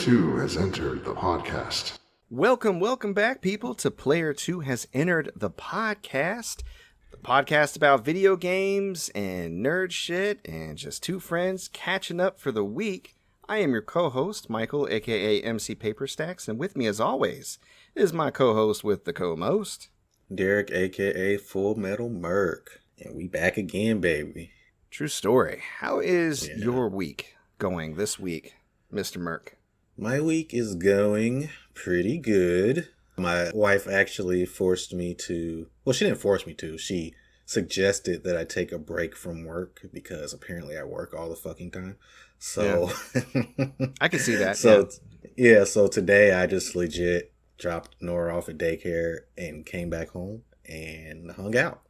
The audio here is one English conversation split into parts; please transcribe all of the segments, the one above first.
2 has entered the podcast. Welcome back, people, to Player 2 has entered the podcast. The podcast about video games and nerd shit and just two friends catching up for the week. I am your co-host, Michael, a.k.a. MC Paperstacks, and with me, as always, is my co-host with the co-most, Derek, a.k.a. Full Metal Merc. And we back again, baby. True story. How is your week going this week, Mr. Merc? My week is going pretty good. My wife actually forced me to... Well, she didn't force me to. She suggested that I take a break from work because apparently I work all the fucking time. So... Yeah. I can see that. So today I just legit dropped Nora off at daycare and came back home and hung out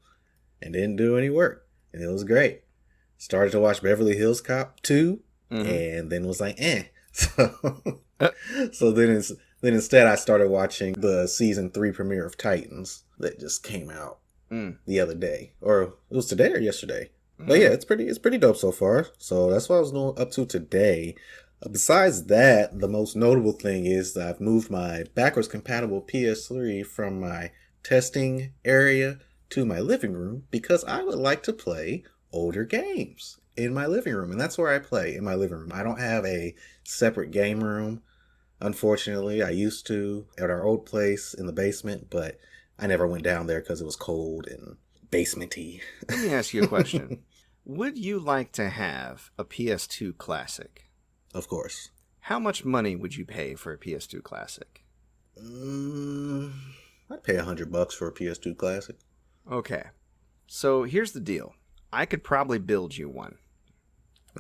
and didn't do any work. And it was great. Started to watch Beverly Hills Cop 2 and then was like, So then instead I started watching the season 3 premiere of Titans that just came out the other day. Or it was today or yesterday. But yeah, it's pretty dope so far. So that's what I was up to today. Besides that, the most notable thing is that I've moved my backwards compatible PS3 from my testing area to my living room because I would like to play older games in my living room. And that's where I play, in my living room. I don't have a separate game room. Unfortunately, I used to at our old place in the basement, but I never went down there because it was cold and basementy. Let me ask you a question. Would you like to have a PS2 Classic? Of course. How much money would you pay for a PS2 Classic? I'd pay $100 for a PS2 Classic. Okay. So here's the deal. I could probably build you one.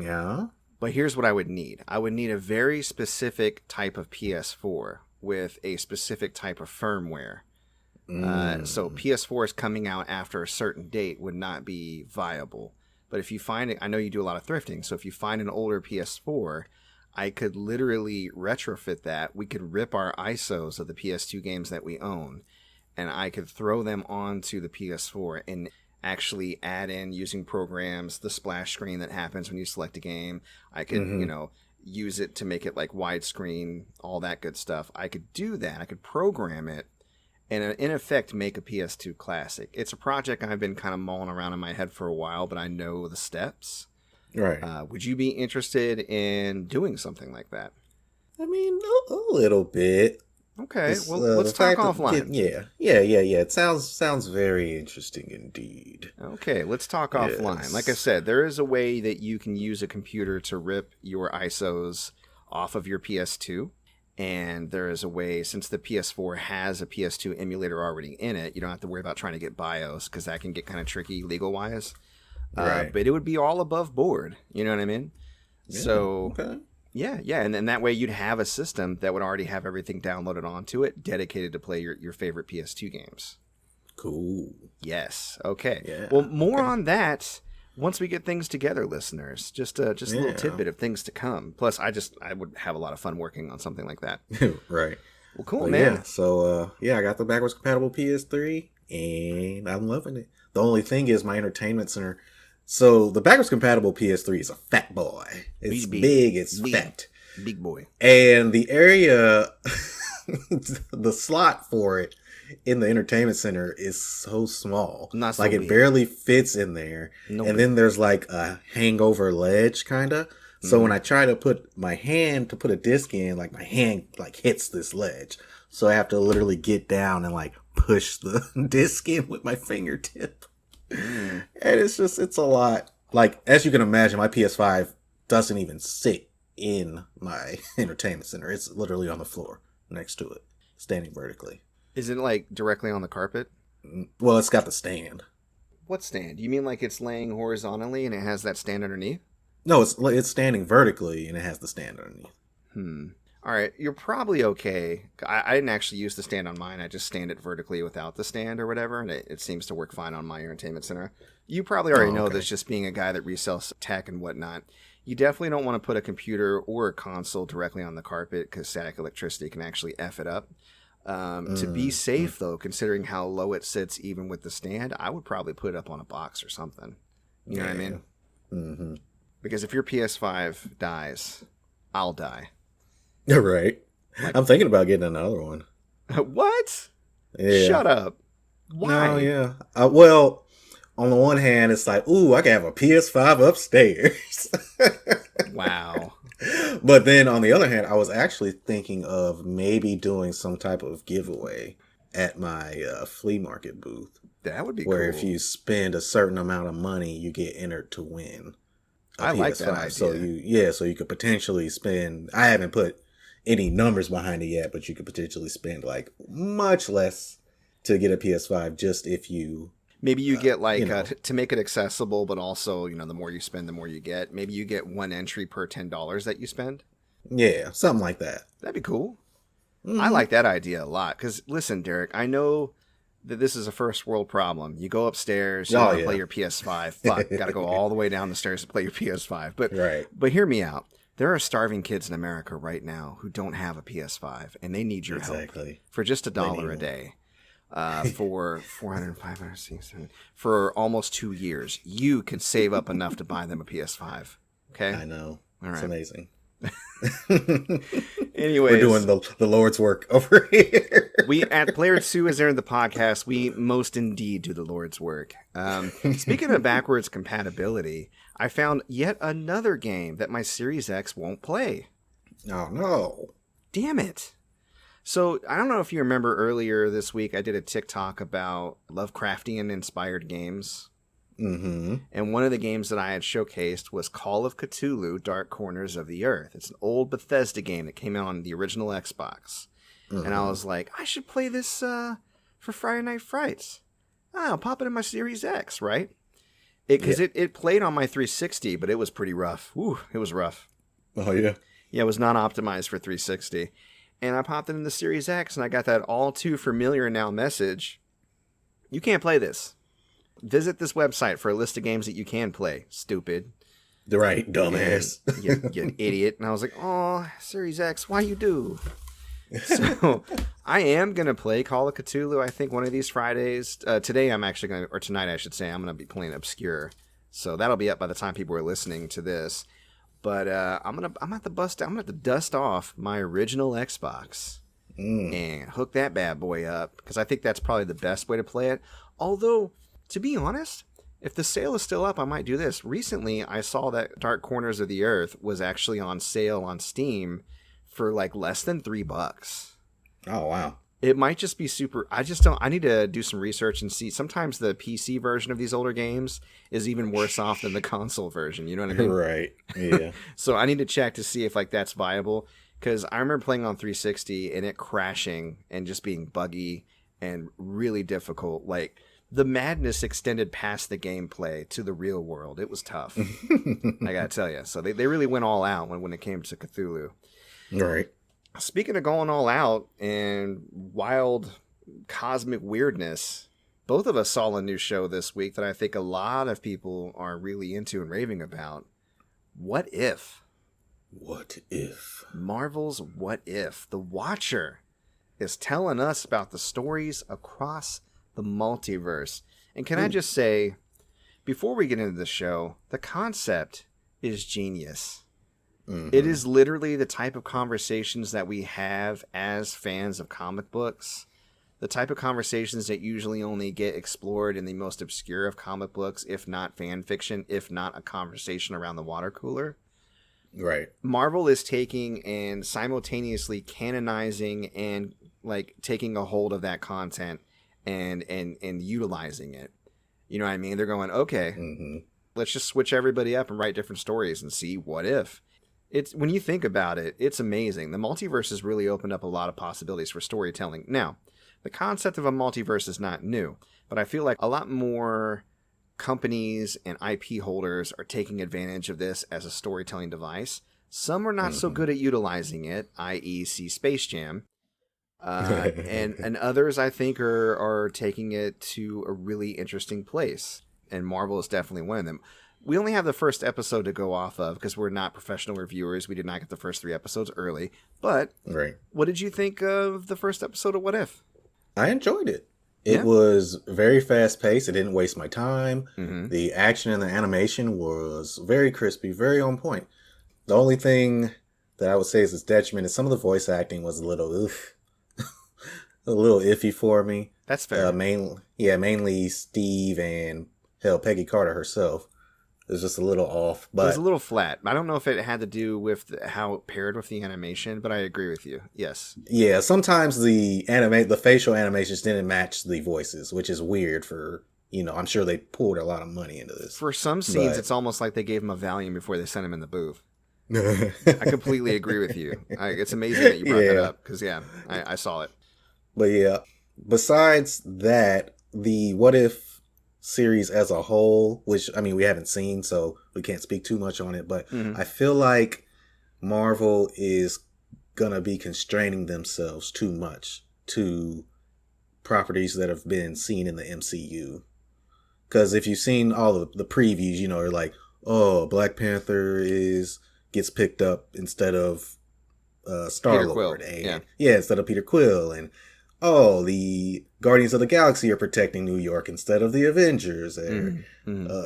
Yeah? But here's what I would need. I would need a very specific type of PS4 with a specific type of firmware. So PS4s coming out after a certain date would not be viable. But if you find it, I know you do a lot of thrifting, so if you find an older PS4, I could literally retrofit that. We could rip our ISOs of the PS2 games that we own, and I could throw them onto the PS4 and actually add in, using programs, the splash screen that happens when you select a game. I could, use it to make it like widescreen, all that good stuff. I could do that. I could program it and in effect make a PS2 Classic. It's a project I've been kind of mulling around in my head for a while, but I know the steps. Right. Would you be interested in doing something like that? I mean, a little bit. Okay, well, let's talk offline. Yeah. It sounds very interesting indeed. Okay, let's talk offline. Like I said, there is a way that you can use a computer to rip your ISOs off of your PS2. And there is a way, since the PS4 has a PS2 emulator already in it, you don't have to worry about trying to get BIOS because that can get kind of tricky legal-wise. Right. But it would be all above board. You know what I mean? Yeah, so, okay. Yeah. And then that way you'd have a system that would already have everything downloaded onto it, dedicated to play your favorite PS2 games. Cool. Yes. Okay. Yeah. Well, more on that once we get things together, listeners. Just a little tidbit of things to come. Plus, I would have a lot of fun working on something like that. Right. Well, cool, man. Yeah. So, I got the backwards compatible PS3, and I'm loving it. The only thing is my entertainment center. So, the backwards compatible PS3 is a fat boy. It's big, it's fat. Big boy. And the area, the slot for it in the entertainment center is so small. Not so like big. It barely fits in there. And then there's like a hangover ledge kind of. So when I try to put my hand to put a disc in, like my hand like hits this ledge. So I have to literally get down and like push the disc in with my fingertip. And it's a lot. Like, as you can imagine, my PS5 doesn't even sit in my entertainment center. It's literally on the floor next to it, standing vertically. Is it like directly on the carpet? Well, it's got the stand. What stand? You mean like it's laying horizontally and it has that stand underneath? No, it's standing vertically and it has the stand underneath. All right, you're probably okay. I didn't actually use the stand on mine. I just stand it vertically without the stand or whatever, and it seems to work fine on my entertainment center. You probably already know this, just being a guy that resells tech and whatnot. You definitely don't want to put a computer or a console directly on the carpet because static electricity can actually F it up. To be safe, though, considering how low it sits even with the stand, I would probably put it up on a box or something. You know what I mean? Mm-hmm. Because if your PS5 dies, I'll die. Right. Like, I'm thinking about getting another one. what? Yeah. Shut up. Why? No, yeah. Well, on the one hand, it's like, ooh, I can have a PS5 upstairs. Wow. But then on the other hand, I was actually thinking of maybe doing some type of giveaway at my flea market booth. That would be where cool. if you spend a certain amount of money, you get entered to win a I PS5. like that idea. So you could potentially spend, I haven't put any numbers behind it yet, but you could potentially spend like much less to get a PS5 just if you... Maybe you get like, to make it accessible, but also, the more you spend, the more you get. Maybe you get one entry per $10 that you spend. Yeah, something like that. That'd be cool. Mm-hmm. I like that idea a lot. Because, listen, Derek, I know that this is a first world problem. You go upstairs, you want to play your PS5. Fuck, got to go all the way down the stairs to play your PS5. But hear me out. There are starving kids in America right now who don't have a PS5, and they need your help for just $1 a day. For 400, 500, 600, for almost 2 years. You can save up enough to buy them a PS5. Okay? I know. All right. It's amazing. Anyways, we're doing the Lord's work over here. We at Player 2 is there in the podcast. We most indeed do the Lord's work. Speaking of backwards compatibility, I found yet another game that my Series X won't play. Oh no! Damn it! So I don't know if you remember earlier this week, I did a TikTok about Lovecraftian inspired games. Mm-hmm. And one of the games that I had showcased was Call of Cthulhu: Dark Corners of the Earth. It's an old Bethesda game that came out on the original Xbox. Mm-hmm. And I was like, I should play this for Friday Night Frights. I'll pop it in my Series X, right? Because it played on my 360, but it was pretty rough. Ooh, it was rough. Oh, yeah? Yeah, it was not optimized for 360. And I popped it in the Series X, and I got that all too familiar now message. You can't play this. Visit this website for a list of games that you can play. Stupid. Right, dumbass. You idiot. And I was like, oh, Series X, why you do? So I am going to play Call of Cthulhu, I think, one of these Fridays. Today I'm actually going to, or tonight I should say, I'm going to be playing Obscure. So that'll be up by the time people are listening to this. But I'm gonna have to dust off my original Xbox and hook that bad boy up, because I think that's probably the best way to play it. Although, to be honest, if the sale is still up, I might do this. Recently, I saw that Dark Corners of the Earth was actually on sale on Steam for like less than $3. Oh wow! It might just be super. I need to do some research and see. Sometimes the PC version of these older games is even worse off than the console version. You know what I mean? Right. Yeah. So I need to check to see if like that's viable. Because I remember playing on 360 and it crashing and just being buggy and really difficult. Like the madness extended past the gameplay to the real world. It was tough. I gotta tell you. So they really went all out when it came to Cthulhu. Right. Speaking of going all out and wild cosmic weirdness, both of us saw a new show this week that I think a lot of people are really into and raving about. What If? What If? Marvel's What If. The Watcher is telling us about the stories across the multiverse. And can I just say, before we get into the show, the concept is genius. Mm-hmm. It is literally the type of conversations that we have as fans of comic books. The type of conversations that usually only get explored in the most obscure of comic books, if not fan fiction, if not a conversation around the water cooler. Right. Marvel is taking and simultaneously canonizing and like taking a hold of that content and utilizing it. You know what I mean? They're going, okay, let's just switch everybody up and write different stories and see what if. It's when you think about it, it's amazing. The multiverse has really opened up a lot of possibilities for storytelling. Now, the concept of a multiverse is not new, but I feel like a lot more companies and IP holders are taking advantage of this as a storytelling device. Some are not so good at utilizing it, i.e. see Space Jam. And others, I think, are taking it to a really interesting place. And Marvel is definitely one of them. We only have the first episode to go off of because we're not professional reviewers. We did not get the first 3 episodes early. But what did you think of the first episode of What If? I enjoyed it. It was very fast paced. It didn't waste my time. The action and the animation was very crispy, very on point. The only thing that I would say is its detriment is some of the voice acting was a little a little iffy for me. That's fair. Mainly Steve and hell, Peggy Carter herself. It was just a little off. But it was a little flat. I don't know if it had to do with how it paired with the animation, but I agree with you. Yes. Yeah, sometimes the facial animations didn't match the voices, which is weird for, I'm sure they poured a lot of money into this. For some scenes, it's almost like they gave him a Valium before they sent him in the booth. I completely agree with you. It's amazing that you brought that up because, I saw it. But yeah, besides that, the What If series as a whole, which we haven't seen, so we can't speak too much on it, but I feel like Marvel is gonna be constraining themselves too much to properties that have been seen in the MCU. Because if you've seen all the previews, they're like, oh, Black Panther gets picked up instead of Star-Lord, instead of Peter Quill, and the Guardians of the Galaxy are protecting New York instead of the Avengers. And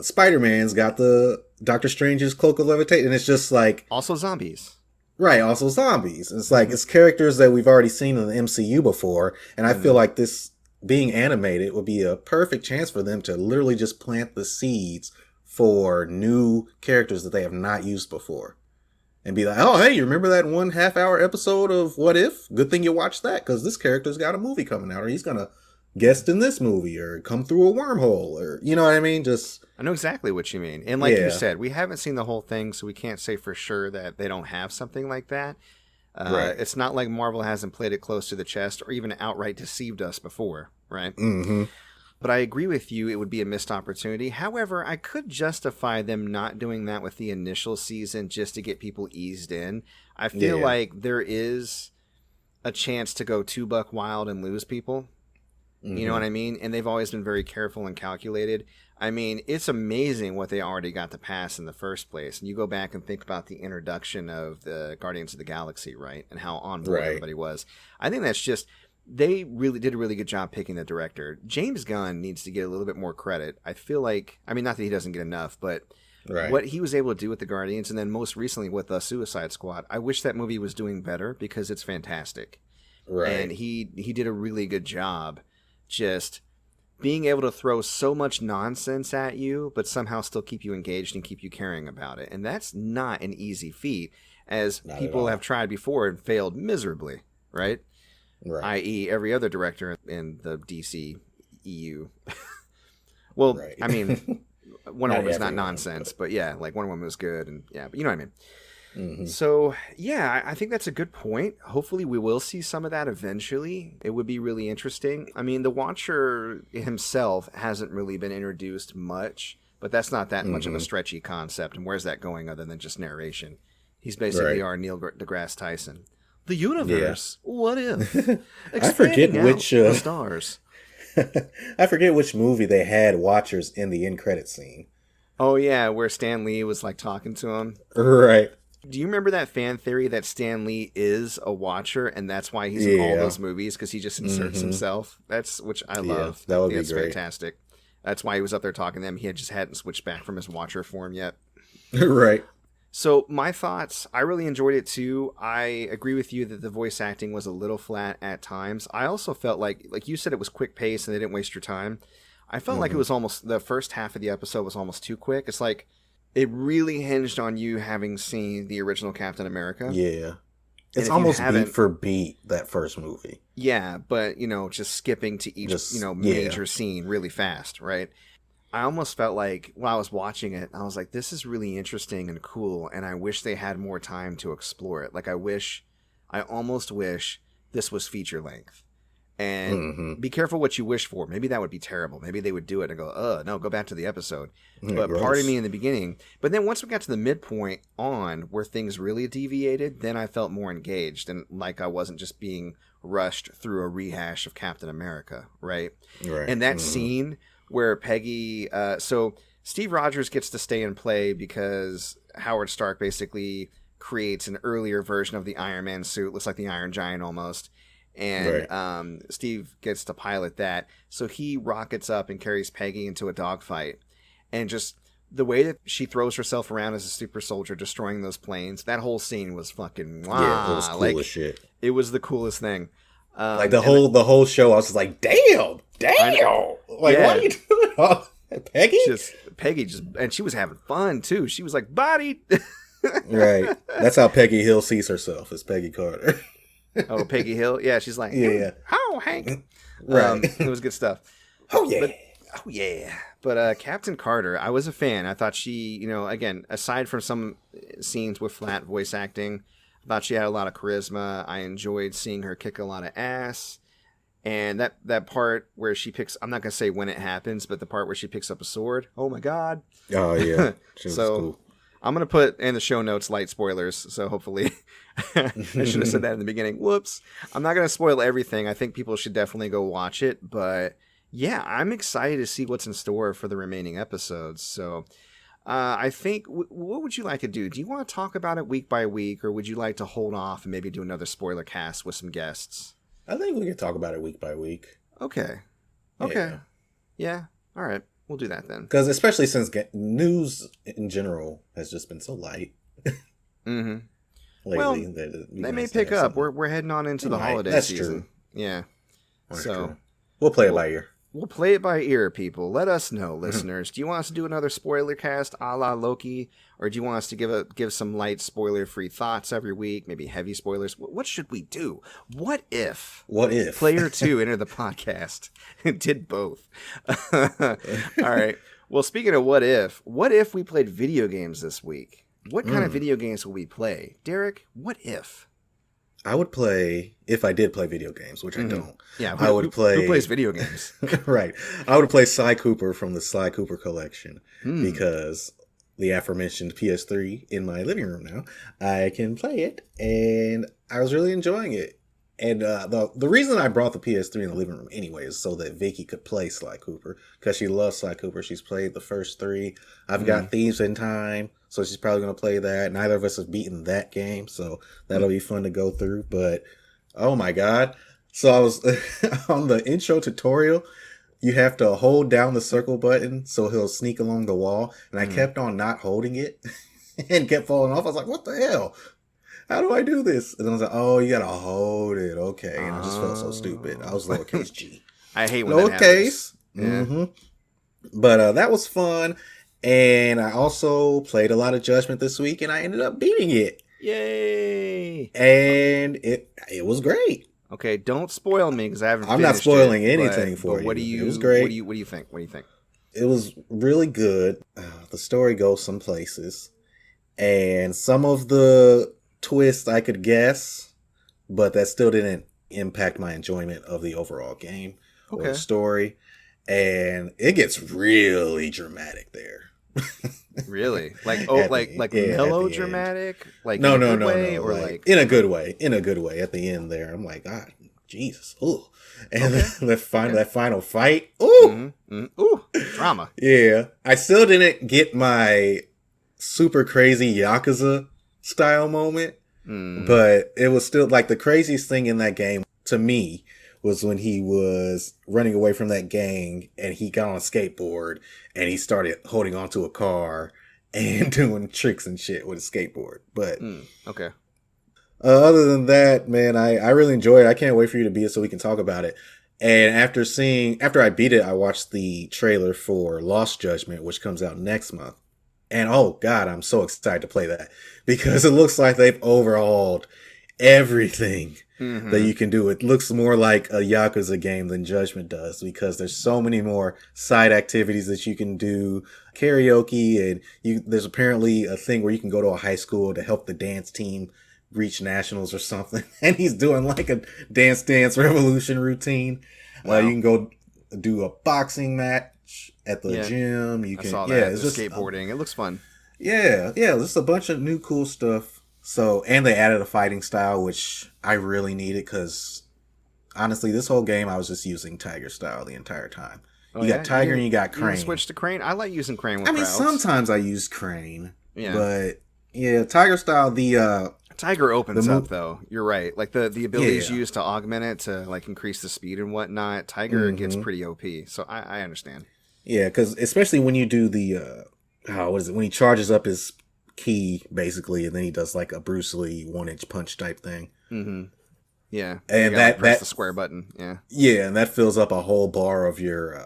Spider-Man's got the Doctor Strange's cloak of levitation. And it's just like... Also zombies. Right, also zombies. It's like, it's characters that we've already seen in the MCU before. And I feel like this being animated would be a perfect chance for them to literally just plant the seeds for new characters that they have not used before. And be like, oh, hey, you remember that 1.5 hour episode of What If? Good thing you watched that, because this character's got a movie coming out, or he's going to guest in this movie, or come through a wormhole, or, you know what I mean? I know exactly what you mean. And like you said, we haven't seen the whole thing, so we can't say for sure that they don't have something like that. Right. It's not like Marvel hasn't played it close to the chest, or even outright deceived us before, right? Mm-hmm. But I agree with you, it would be a missed opportunity. However, I could justify them not doing that with the initial season just to get people eased in. I feel like there is a chance to go too buck wild and lose people. Mm-hmm. You know what I mean? And they've always been very careful and calculated. It's amazing what they already got to pass in the first place. And you go back and think about the introduction of the Guardians of the Galaxy, right? And how on board everybody was. I think that's just... They really did a really good job picking the director. James Gunn needs to get a little bit more credit. I feel like, not that he doesn't get enough, but what he was able to do with the Guardians, and then most recently with the Suicide Squad, I wish that movie was doing better because it's fantastic. Right. And he did a really good job just being able to throw so much nonsense at you, but somehow still keep you engaged and keep you caring about it. And that's not an easy feat, as people have tried before and failed miserably, right? Right. I.e. every other director in the DC EU. Well, Wonder Woman was not nonsense, but Wonder Woman was good, and but you know what I mean. Mm-hmm. So, I think that's a good point. Hopefully we will see some of that eventually. It would be really interesting. The Watcher himself hasn't really been introduced much, but that's not that much of a stretchy concept, and where's that going other than just narration? He's basically our Neil deGrasse Tyson. The universe. Yeah. What if? I forget which the stars. I forget which movie they had Watchers in the end credit scene. Oh yeah, where Stan Lee was talking to him. Right. Do you remember that fan theory that Stan Lee is a Watcher and that's why he's in all those movies, because he just inserts himself? Which I love. That would be great. Fantastic. That's why he was up there talking to them. He just hadn't switched back from his Watcher form yet. Right. So my thoughts, I really enjoyed it too. I agree with you that the voice acting was a little flat at times. I also felt like you said, it was quick pace and they didn't waste your time. I felt like it was almost, the first half of the episode was almost too quick. It's like it really hinged on you having seen the original Captain America. Yeah. It's almost beat for beat, that first movie. Yeah, but, just skipping to each, major scene really fast, right? I almost felt like while I was watching it, I was like, this is really interesting and cool, and I wish they had more time to explore it. I almost wish this was feature length. And be careful what you wish for. Maybe that would be terrible. Maybe they would do it and go, no, go back to the episode. But gross. Part of me in the beginning. But then once we got to the midpoint on where things really deviated, then I felt more engaged and like I wasn't just being rushed through a rehash of Captain America, right? And that scene where Peggy, so Steve Rogers gets to stay and play because Howard Stark basically creates an earlier version of the Iron Man suit. Looks like the Iron Giant almost. And Steve gets to pilot that. So he rockets up and carries Peggy into a dogfight. And just the way that she throws herself around as a super soldier, destroying those planes, that whole scene was fucking wow. Yeah, it was cool as shit. It was the coolest thing. Like the whole show, I was just like, damn. Like, what are you doing? Peggy? And she was having fun too. She was like, body. Right. That's how Peggy Hill sees herself, as Peggy Carter. Oh, Peggy Hill? Yeah, she's like, yeah. Oh, Hank. Right. It was good stuff. Oh, yeah. But Captain Carter, I was a fan. I thought she, again, aside from some scenes with flat voice acting, I thought she had a lot of charisma. I enjoyed seeing her kick a lot of ass. And that part where she picks, I'm not going to say when it happens, but the part where she picks up a sword. Oh, my God. Oh, yeah. So cool. I'm going to put in the show notes light spoilers. So hopefully I should have said that in the beginning. Whoops. I'm not going to spoil everything. I think people should definitely go watch it. But yeah, I'm excited to see what's in store for the remaining episodes. So I think, what would you like to do? Do you want to talk about it week by week, or would you like to hold off and maybe do another spoiler cast with some guests? I think we can talk about it week by week. Okay. Yeah. All right. We'll do that then. Because especially since news in general has just been so light. Mm-hmm. Lately, well, they may pick up. We're heading on into the holiday season. True. Yeah. That's true. We'll play it by ear. We'll play it by ear, people. Let us know, listeners. Do you want us to do another spoiler cast a la Loki? Or do you want us to give some light spoiler-free thoughts every week? Maybe heavy spoilers? What should we do? What if Player 2 entered the podcast and did both? All right. Well, speaking of what if we played video games this week? What kind of video games will we play? Derek, what if? I would play, if I did play video games, which I don't. Yeah, I would play. Who plays video games? Right. I would play Sly Cooper from the Sly Cooper collection because the aforementioned PS3 in my living room now, I can play it, and I was really enjoying it. And the reason I brought the PS3 in the living room anyway is so that Vicky could play Sly Cooper, because she loves Sly Cooper. She's played the first 3. I've got Thieves in Time, so she's probably going to play that. Neither of us have beaten that game, so that'll be fun to go through. But, oh my God. So I was on the intro tutorial, you have to hold down the circle button so he'll sneak along the wall. And I kept on not holding it and kept falling off. I was like, what the hell? How do I do this? And I was like, oh, you gotta hold it. Okay. And I just felt so stupid. I was lowercase g. I hate when that happens. Mm-hmm. But that was fun. And I also played a lot of Judgment this week, and I ended up beating it. Yay! And it was great. Okay, don't spoil me because I haven't. I'm not spoiling anything for you. It was great. What do you think? It was really good. The story goes some places, and some of the twist I could guess, but that still didn't impact my enjoyment of the overall game or the story. And it gets really dramatic there. Really? Like melodramatic? Like no. Or like in a good way. In a good way. At the end there, I'm like, God, Jesus. Ooh. And that final fight. Ooh. Ooh. Drama. Yeah. I still didn't get my super crazy Yakuza style moment, but it was still like the craziest thing in that game to me was when he was running away from that gang and he got on a skateboard and he started holding onto a car and doing tricks and shit with a skateboard. But other than that, man, I really enjoyed it. I can't wait for you to beat it so we can talk about it. And after I beat it, I watched the trailer for Lost Judgment, which comes out next month. And oh God, I'm so excited to play that because it looks like they've overhauled everything that you can do. It looks more like a Yakuza game than Judgment does because there's so many more side activities that you can do. Karaoke, and there's apparently a thing where you can go to a high school to help the dance team reach nationals or something. And he's doing like a Dance Revolution routine. Wow. You can go do a boxing match at the gym. You can, I saw that. It's just skateboarding. It looks fun. Yeah. Just a bunch of new cool stuff. So, and they added a fighting style, which I really needed because honestly, this whole game I was just using Tiger style the entire time. You got Tiger and you got Crane. You switch to Crane. I like using Crane with crowds. Sometimes I use Crane. Yeah. But yeah, Tiger style, Tiger opens up though. You're right. Like the abilities used to augment it to like increase the speed and whatnot. Tiger gets pretty OP. So I understand. Yeah, because especially when you do the what is it? When he charges up his key, basically, and then he does like a Bruce Lee 1-inch punch type thing. Mm-hmm. Yeah. And press the square button. Yeah. Yeah, and that fills up a whole bar of your,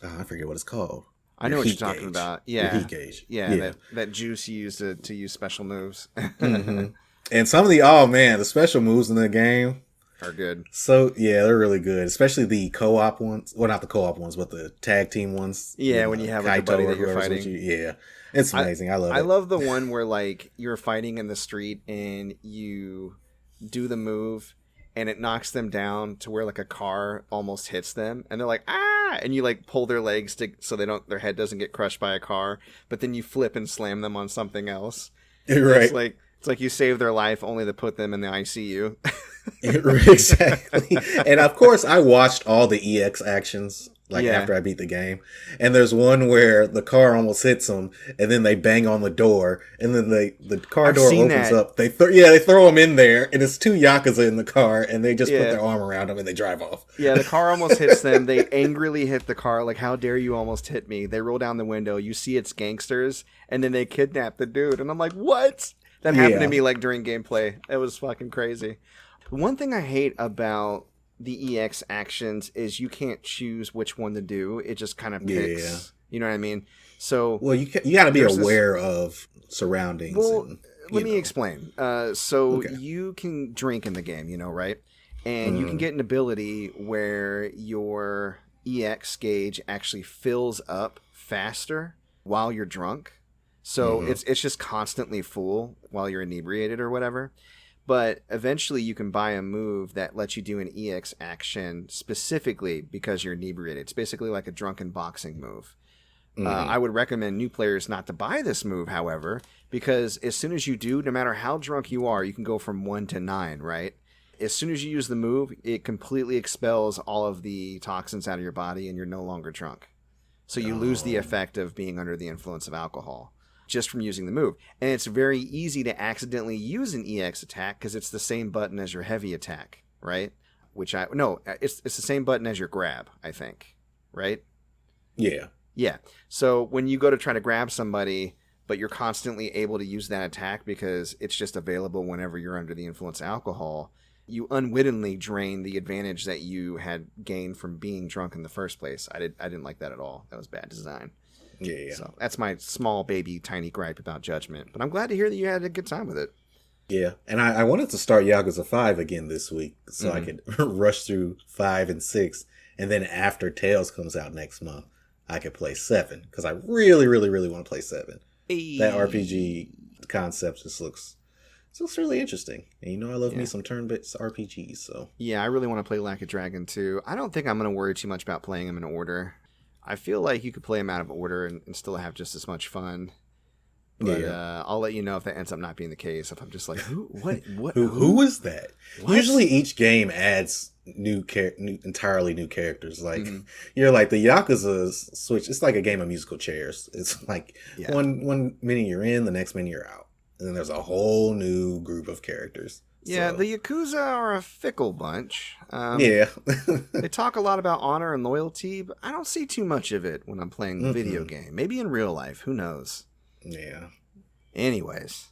I forget what it's called. I know what you're talking about. Yeah. Your heat gauge. Yeah. That juice you use to use special moves. Mm-hmm. And some of the special moves in the game are good. So, yeah, they're really good. Especially the co-op ones. Well, not the co-op ones, but the tag team ones. Yeah, when you have like a buddy that you're fighting. Yeah. It's amazing. I love it. I love the one where like you're fighting in the street and you do the move and it knocks them down to where like a car almost hits them and they're like, ah, and you like pull their legs so their head doesn't get crushed by a car, but then you flip and slam them on something else. Right. It's like you save their life only to put them in the ICU. Exactly. And of course I watched all the EX actions after I beat the game. And there's one where the car almost hits them and then they bang on the door and then the car door opens up. They throw them in there and it's two Yakuza in the car and they just put their arm around them and they drive off. Yeah, the car almost hits them. They angrily hit the car like, how dare you almost hit me? They roll down the window. You see it's gangsters and then they kidnap the dude. And I'm like, what? That happened to me like during gameplay. It was fucking crazy. One thing I hate about the EX actions is you can't choose which one to do. It just kind of picks. Yeah. You know what I mean? So you got to be aware of surroundings. Well, let me explain. You can drink in the game, right? And you can get an ability where your EX gauge actually fills up faster while you're drunk. So it's just constantly full while you're inebriated or whatever. But eventually you can buy a move that lets you do an EX action specifically because you're inebriated. It's basically like a drunken boxing move. I would recommend new players not to buy this move, however, because as soon as you do, no matter how drunk you are, you can go from 1 to 9, right? As soon as you use the move, it completely expels all of the toxins out of your body and you're no longer drunk. So you lose the effect of being under the influence of alcohol just from using the move. And it's very easy to accidentally use an EX attack because it's the same button as your heavy attack, right? It's the same button as your grab, I think, right? Yeah. Yeah. So when you go to try to grab somebody, but you're constantly able to use that attack because it's just available whenever you're under the influence of alcohol, you unwittingly drain the advantage that you had gained from being drunk in the first place. I didn't like that at all. That was bad design. Yeah. So that's my small baby tiny gripe about Judgment. But I'm glad to hear that you had a good time with it. Yeah. And I wanted to start Yakuza 5 again this week so I could rush through 5 and 6. And then after Tales comes out next month, I could play 7. Because I really, really, really want to play 7. Hey. That RPG concept just looks really interesting. And I love me some turn-based RPGs. So yeah, I really want to play Like a Dragon too. I don't think I'm going to worry too much about playing them in order. I feel like you could play them out of order and still have just as much fun. But I'll let you know if that ends up not being the case. If I'm just like, who is that? What? Usually each game adds entirely new characters. Like you're like the Yakuza switch. It's like a game of musical chairs. It's like one minute you're in, the next minute you're out. And then there's a whole new group of characters. Yeah, the Yakuza are a fickle bunch. They talk a lot about honor and loyalty, but I don't see too much of it when I'm playing the video game. Maybe in real life, who knows? Yeah. Anyways.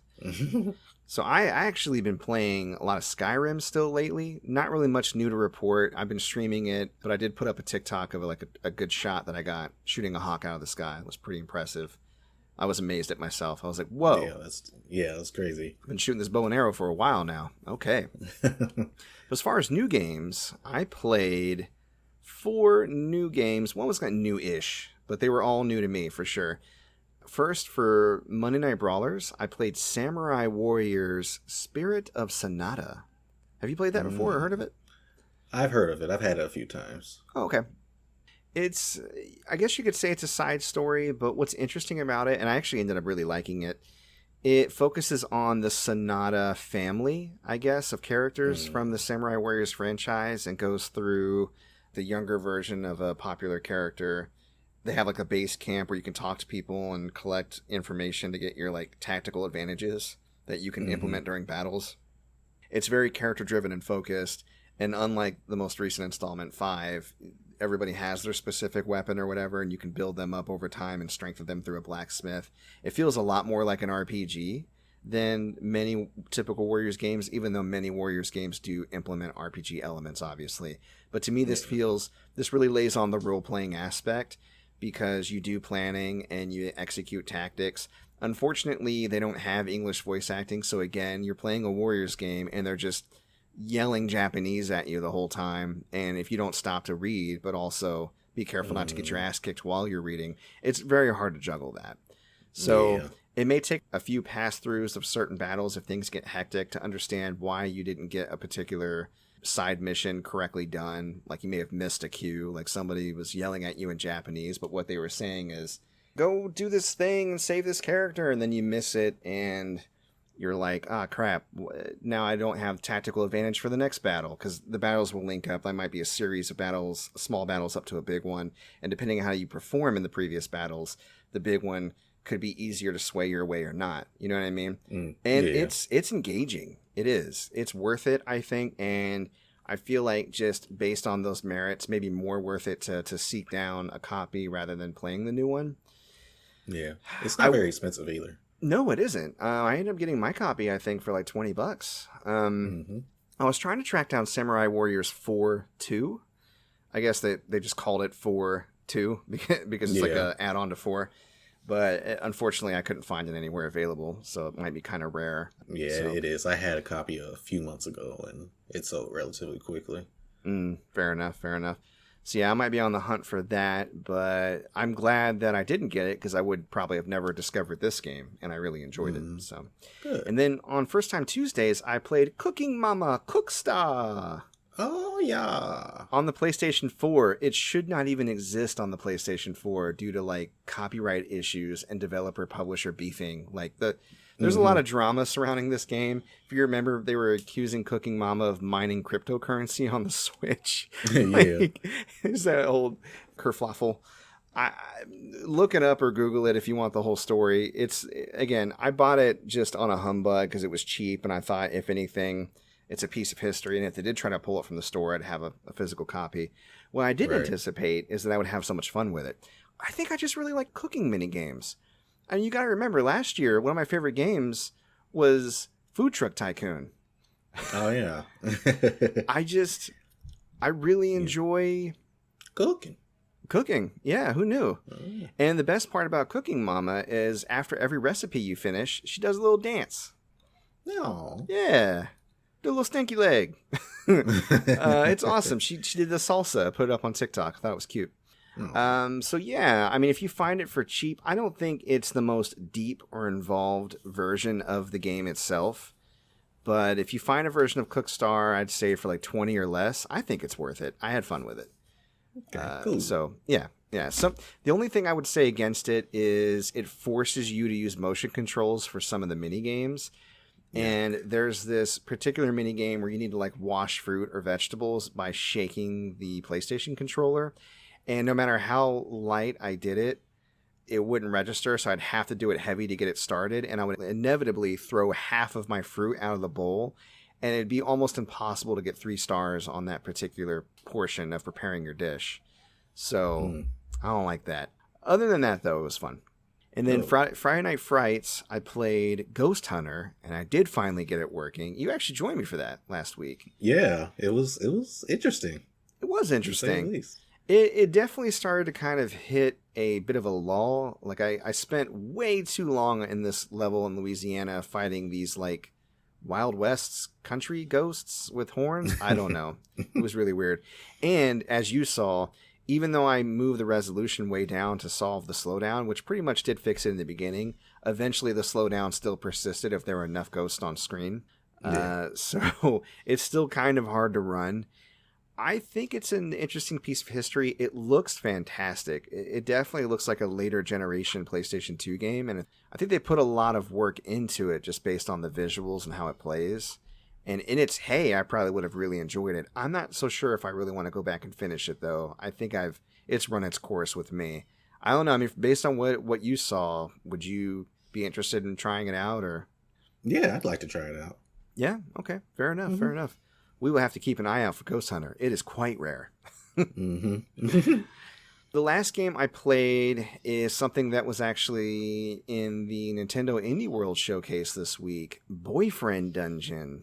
So I actually been playing a lot of Skyrim still lately. Not really much new to report. I've been streaming it, but I did put up a TikTok of like a good shot that I got shooting a hawk out of the sky. It was pretty impressive. I was amazed at myself. I was like, whoa. Yeah, that's crazy. I've been shooting this bow and arrow for a while now. Okay. As far as new games, I played 4 new games. One was kind of new-ish, but they were all new to me for sure. First, for Monday Night Brawlers, I played Samurai Warriors Spirit of Sanada. Have you played that before or heard of it? I've heard of it. I've had it a few times. Oh, okay. I guess you could say it's a side story, but what's interesting about it, and I actually ended up really liking it, it focuses on the Sanada family, I guess, of characters from the Samurai Warriors franchise and goes through the younger version of a popular character. They have like a base camp where you can talk to people and collect information to get your like tactical advantages that you can implement during battles. It's very character driven and focused, and unlike the most recent installment, 5, everybody has their specific weapon or whatever, and you can build them up over time and strengthen them through a blacksmith. It feels a lot more like an RPG than many typical Warriors games, even though many Warriors games do implement RPG elements, obviously. But to me, this really lays on the role-playing aspect, because you do planning and you execute tactics. Unfortunately, they don't have English voice acting, so again, you're playing a Warriors game and they're just yelling Japanese at you the whole time, and if you don't stop to read, but also be careful not to get your ass kicked while you're reading, it's very hard to juggle that. So it may take a few pass-throughs of certain battles if things get hectic to understand why you didn't get a particular side mission correctly done. Like, you may have missed a cue, like somebody was yelling at you in Japanese, but what they were saying is, go do this thing and save this character, and then you miss it, and you're like, crap, now I don't have tactical advantage for the next battle, because the battles will link up. There might be a series of battles, small battles up to a big one, and depending on how you perform in the previous battles, the big one could be easier to sway your way or not. You know what I mean? And it's engaging. It is. It's worth it, I think, and I feel like just based on those merits, maybe more worth it to seek down a copy rather than playing the new one. Yeah, it's not very expensive either. No, it isn't. I ended up getting my copy, I think, for like $20. I was trying to track down Samurai Warriors 4-2. I guess they just called it 4-2 because it's like an add-on to 4. But unfortunately, I couldn't find it anywhere available, so it might be kind of rare. Yeah, it is. I had a copy a few months ago, and it sold relatively quickly. Fair enough. So yeah, I might be on the hunt for that, but I'm glad that I didn't get it, because I would probably have never discovered this game, and I really enjoyed it. So, good. And then on First Time Tuesdays, I played Cooking Mama Cookstar. Oh, yeah. On the PlayStation 4. It should not even exist on the PlayStation 4 due to, like, copyright issues and developer-publisher beefing. Like, there's a lot of drama surrounding this game. If you remember, they were accusing Cooking Mama of mining cryptocurrency on the Switch. There's that old kerfluffle. Look it up or Google it if you want the whole story. It's, again, I bought it just on a humbug because it was cheap, and I thought, if anything, it's a piece of history, and if they did try to pull it from the store, I'd have a physical copy. What I didn't anticipate is that I would have so much fun with it. I think I just really like cooking mini games. I mean, you got to remember, last year, one of my favorite games was Food Truck Tycoon. Oh, yeah. I really enjoy cooking. Yeah, who knew? Oh, yeah. And the best part about Cooking Mama is after every recipe you finish, she does a little dance. No. Yeah. Do a little stinky leg. It's awesome. She did the salsa, put it up on TikTok. I thought it was cute. So yeah, I mean, if you find it for cheap, I don't think it's the most deep or involved version of the game itself. But if you find a version of Cookstar, I'd say for like 20 or less, I think it's worth it. I had fun with it. Okay, cool. So yeah. So the only thing I would say against it is it forces you to use motion controls for some of the mini games. Yeah. And there's this particular mini game where you need to like wash fruit or vegetables by shaking the PlayStation controller. And no matter how light I did it, it wouldn't register. So I'd have to do it heavy to get it started. And I would inevitably throw half of my fruit out of the bowl. And it'd be almost impossible to get 3 stars on that particular portion of preparing your dish. So I don't like that. Other than that, though, it was fun. And then Friday Night Frights, I played Ghosthunter, and I did finally get it working. You actually joined me for that last week. Yeah, it was interesting. It was interesting. It definitely started to kind of hit a bit of a lull. Like, I spent way too long in this level in Louisiana fighting these, like, Wild West's country ghosts with horns. I don't know. It was really weird. And, as you saw, even though I moved the resolution way down to solve the slowdown, which pretty much did fix it in the beginning, eventually the slowdown still persisted if there were enough ghosts on screen. Yeah. So it's still kind of hard to run. I think it's an interesting piece of history. It looks fantastic. It definitely looks like a later generation PlayStation 2 game, and I think they put a lot of work into it just based on the visuals and how it plays. And in its hey, I probably would have really enjoyed it. I'm not so sure if I really want to go back and finish it, though. I think it's run its course with me. I don't know. I mean, based on what you saw, would you be interested in trying it out? Or? Yeah, I'd like to try it out. Yeah? Okay. Fair enough. Mm-hmm. Fair enough. We will have to keep an eye out for Ghosthunter. It is quite rare. Mm-hmm. The last game I played is something that was actually in the Nintendo Indie World Showcase this week, Boyfriend Dungeon.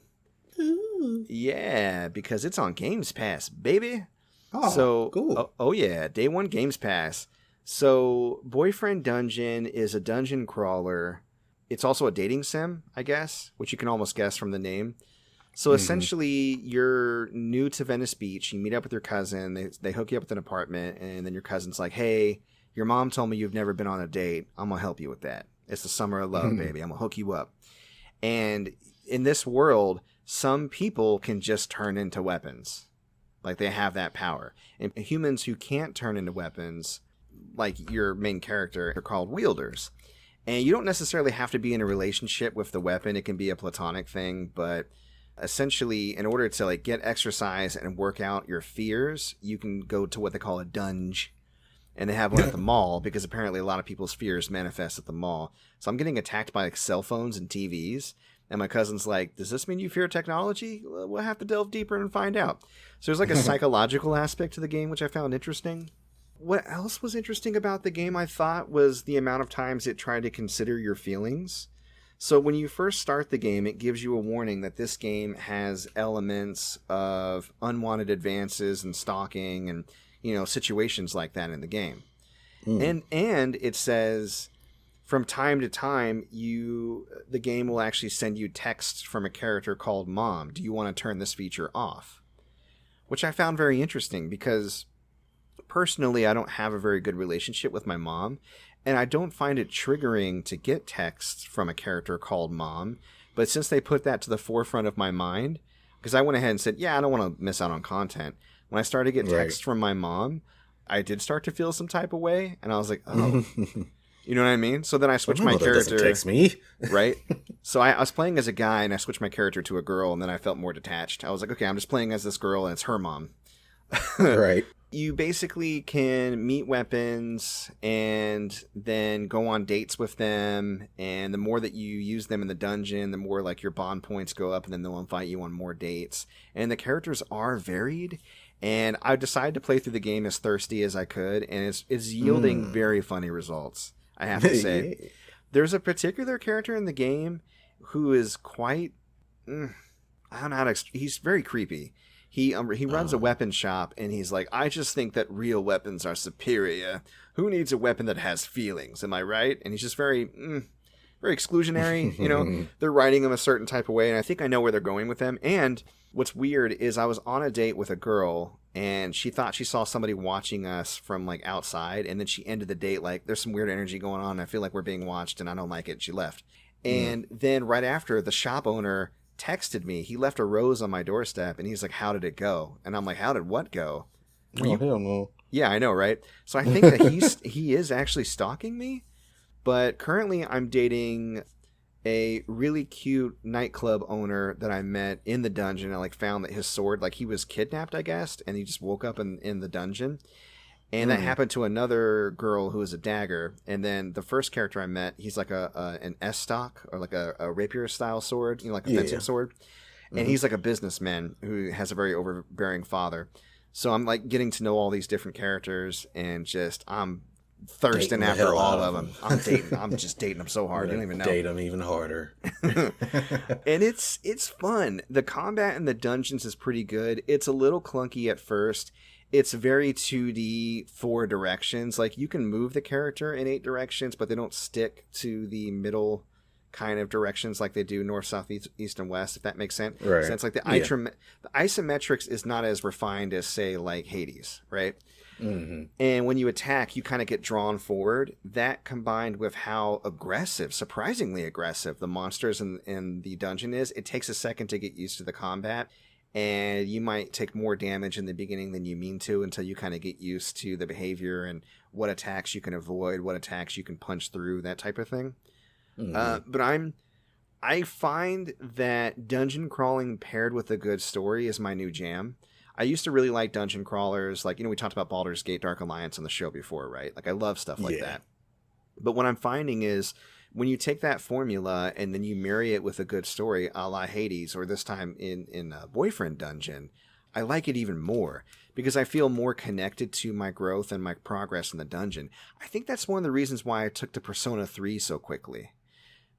Ooh. Yeah, because it's on Games Pass, baby. Oh, So, cool. oh yeah, day one Games Pass. So, Boyfriend Dungeon is a dungeon crawler. It's also a dating sim, I guess, which you can almost guess from the name. So essentially, you're new to Venice Beach. You meet up with your cousin. They hook you up with an apartment, and then your cousin's like, "Hey, your mom told me you've never been on a date. I'm gonna help you with that. It's the summer of love, baby. I'm gonna hook you up." And in this world, some people can just turn into weapons, like they have that power. And humans who can't turn into weapons, like your main character, are called wielders. And you don't necessarily have to be in a relationship with the weapon. It can be a platonic thing, but essentially, in order to like get exercise and work out your fears, you can go to what they call a dunge, and they have one at the mall because apparently a lot of people's fears manifest at the mall. So I'm getting attacked by like cell phones and TVs, and my cousin's like, "Does this mean you fear technology? We'll have to delve deeper and find out." So there's like a psychological aspect to the game, which I found interesting. What else was interesting about the game, I thought, was the amount of times it tried to consider your feelings. So when you first start the game, it gives you a warning that this game has elements of unwanted advances and stalking and, situations like that in the game. And it says from time to time, the game will actually send you texts from a character called Mom. Do you want to turn this feature off? Which I found very interesting because personally, I don't have a very good relationship with my mom. And I don't find it triggering to get texts from a character called Mom. But since they put that to the forefront of my mind, because I went ahead and said, yeah, I don't want to miss out on content. When I started to get texts from my mom, I did start to feel some type of way. And I was like, oh, you know what I mean? So then I switched my character. Text me. Right? So I was playing as a guy and I switched my character to a girl. And then I felt more detached. I was like, okay, I'm just playing as this girl and it's her mom. Right. You basically can meet weapons and then go on dates with them. And the more that you use them in the dungeon, the more like your bond points go up and then they'll invite you on more dates. And the characters are varied. And I decided to play through the game as thirsty as I could. And it's yielding very funny results, I have to say. Yeah. There's a particular character in the game who is quite... I don't know how to... He's very creepy. He runs a weapon shop, and he's like, I just think that real weapons are superior. Who needs a weapon that has feelings? Am I right? And he's just very exclusionary. They're writing him a certain type of way, and I think I know where they're going with them. And what's weird is I was on a date with a girl, and she thought she saw somebody watching us from like outside, and then she ended the date like, there's some weird energy going on. I feel like we're being watched, and I don't like it. She left. And then right after, the shop owner texted me. He left a rose on my doorstep, and he's like, how did it go? And I'm like, how did what go? Hell no. Yeah, I know, right? So I think that he is actually stalking me, but currently I'm dating a really cute nightclub owner that I met in the dungeon. I like found that his sword, like he was kidnapped, I guess, and he just woke up in the dungeon. And that happened to another girl who was a dagger. And then the first character I met, he's like an S-stock or like a rapier-style sword, like a fencing sword. And he's like a businessman who has a very overbearing father. So I'm like getting to know all these different characters and just I'm thirsting after all of them. I'm just dating them so hard. You don't even know. Date them even harder. And it's fun. The combat in the dungeons is pretty good. It's a little clunky at first. It's very 2D, 4 directions. Like, you can move the character in 8 directions, but they don't stick to the middle kind of directions like they do north, south, east, and west, if that makes sense. Right. So it's like the isometrics is not as refined as, say, like Hades, right? Mm-hmm. And when you attack, you kind of get drawn forward. That combined with how aggressive, surprisingly aggressive, the monsters in the dungeon is, it takes a second to get used to the combat. And you might take more damage in the beginning than you mean to until you kind of get used to the behavior and what attacks you can avoid, what attacks you can punch through, that type of thing. Mm-hmm. But I find that dungeon crawling paired with a good story is my new jam. I used to really like dungeon crawlers. Like, we talked about Baldur's Gate Dark Alliance on the show before, right? Like, I love stuff like that. But what I'm finding is when you take that formula and then you marry it with a good story a la Hades, or this time in Boyfriend Dungeon, I like it even more because I feel more connected to my growth and my progress in the dungeon. I think that's one of the reasons why I took to Persona 3 so quickly.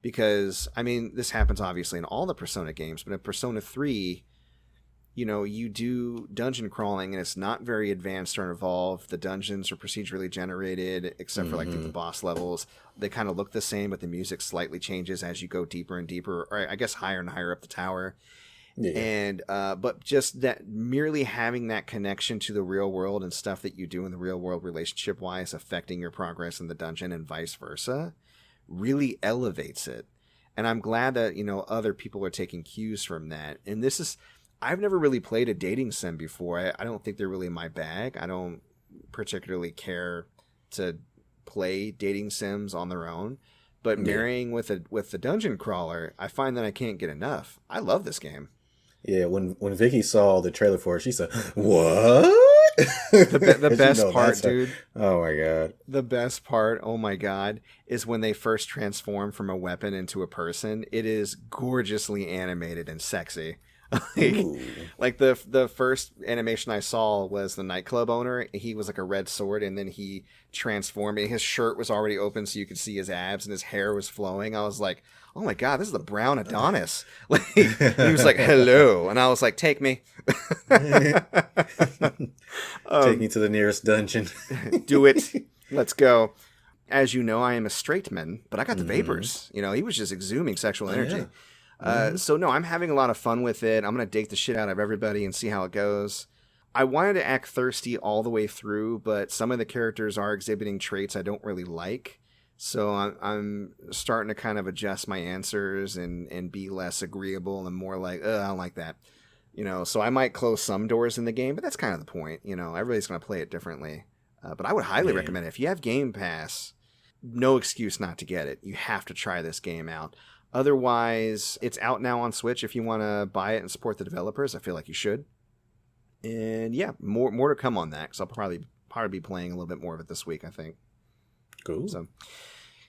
Because, I mean, this happens obviously in all the Persona games, but in Persona 3, you know, you do dungeon crawling and it's not very advanced or involved. The dungeons are procedurally generated, except for like the boss levels. They kind of look the same, but the music slightly changes as you go deeper and deeper, or I guess higher and higher up the tower. Yeah. And but just that merely having that connection to the real world and stuff that you do in the real world relationship wise affecting your progress in the dungeon and vice versa really elevates it. And I'm glad that, you know, other people are taking cues from that. And this is, I've never really played a dating sim before. I don't think they're really my bag. I don't particularly care to play dating sims on their own. But marrying with the dungeon crawler, I find that I can't get enough. I love this game. Yeah, when Vicky saw the trailer for it, she said, "What?" The best part, dude. Oh my god. The best part, oh my god, is when they first transform from a weapon into a person. It is gorgeously animated and sexy. like the first animation I saw was the nightclub owner. He was like a red sword, and then he transformed, and his shirt was already open so you could see his abs, and his hair was flowing. I was like, oh my god, this is the brown Adonis. Like, he was like, hello, and I was like, take me. Take me to the nearest dungeon. Do it. Let's go. As you know, I am a straight man, but I got the vapors. You know, he was just exhuming sexual energy. So no, I'm having a lot of fun with it. I'm going to date the shit out of everybody and see how it goes. I wanted to act thirsty all the way through, but some of the characters are exhibiting traits I don't really like. So I'm starting to kind of adjust my answers and be less agreeable and more like, I don't like that. You know, so I might close some doors in the game, but that's kind of the point. You know, everybody's going to play it differently. But I would highly recommend it. If you have Game Pass, no excuse not to get it. You have to try this game out. Otherwise, it's out now on Switch. If you want to buy it and support the developers, I feel like you should. And yeah, more to come on that, because I'll probably be playing a little bit more of it this week, I think. Cool. So,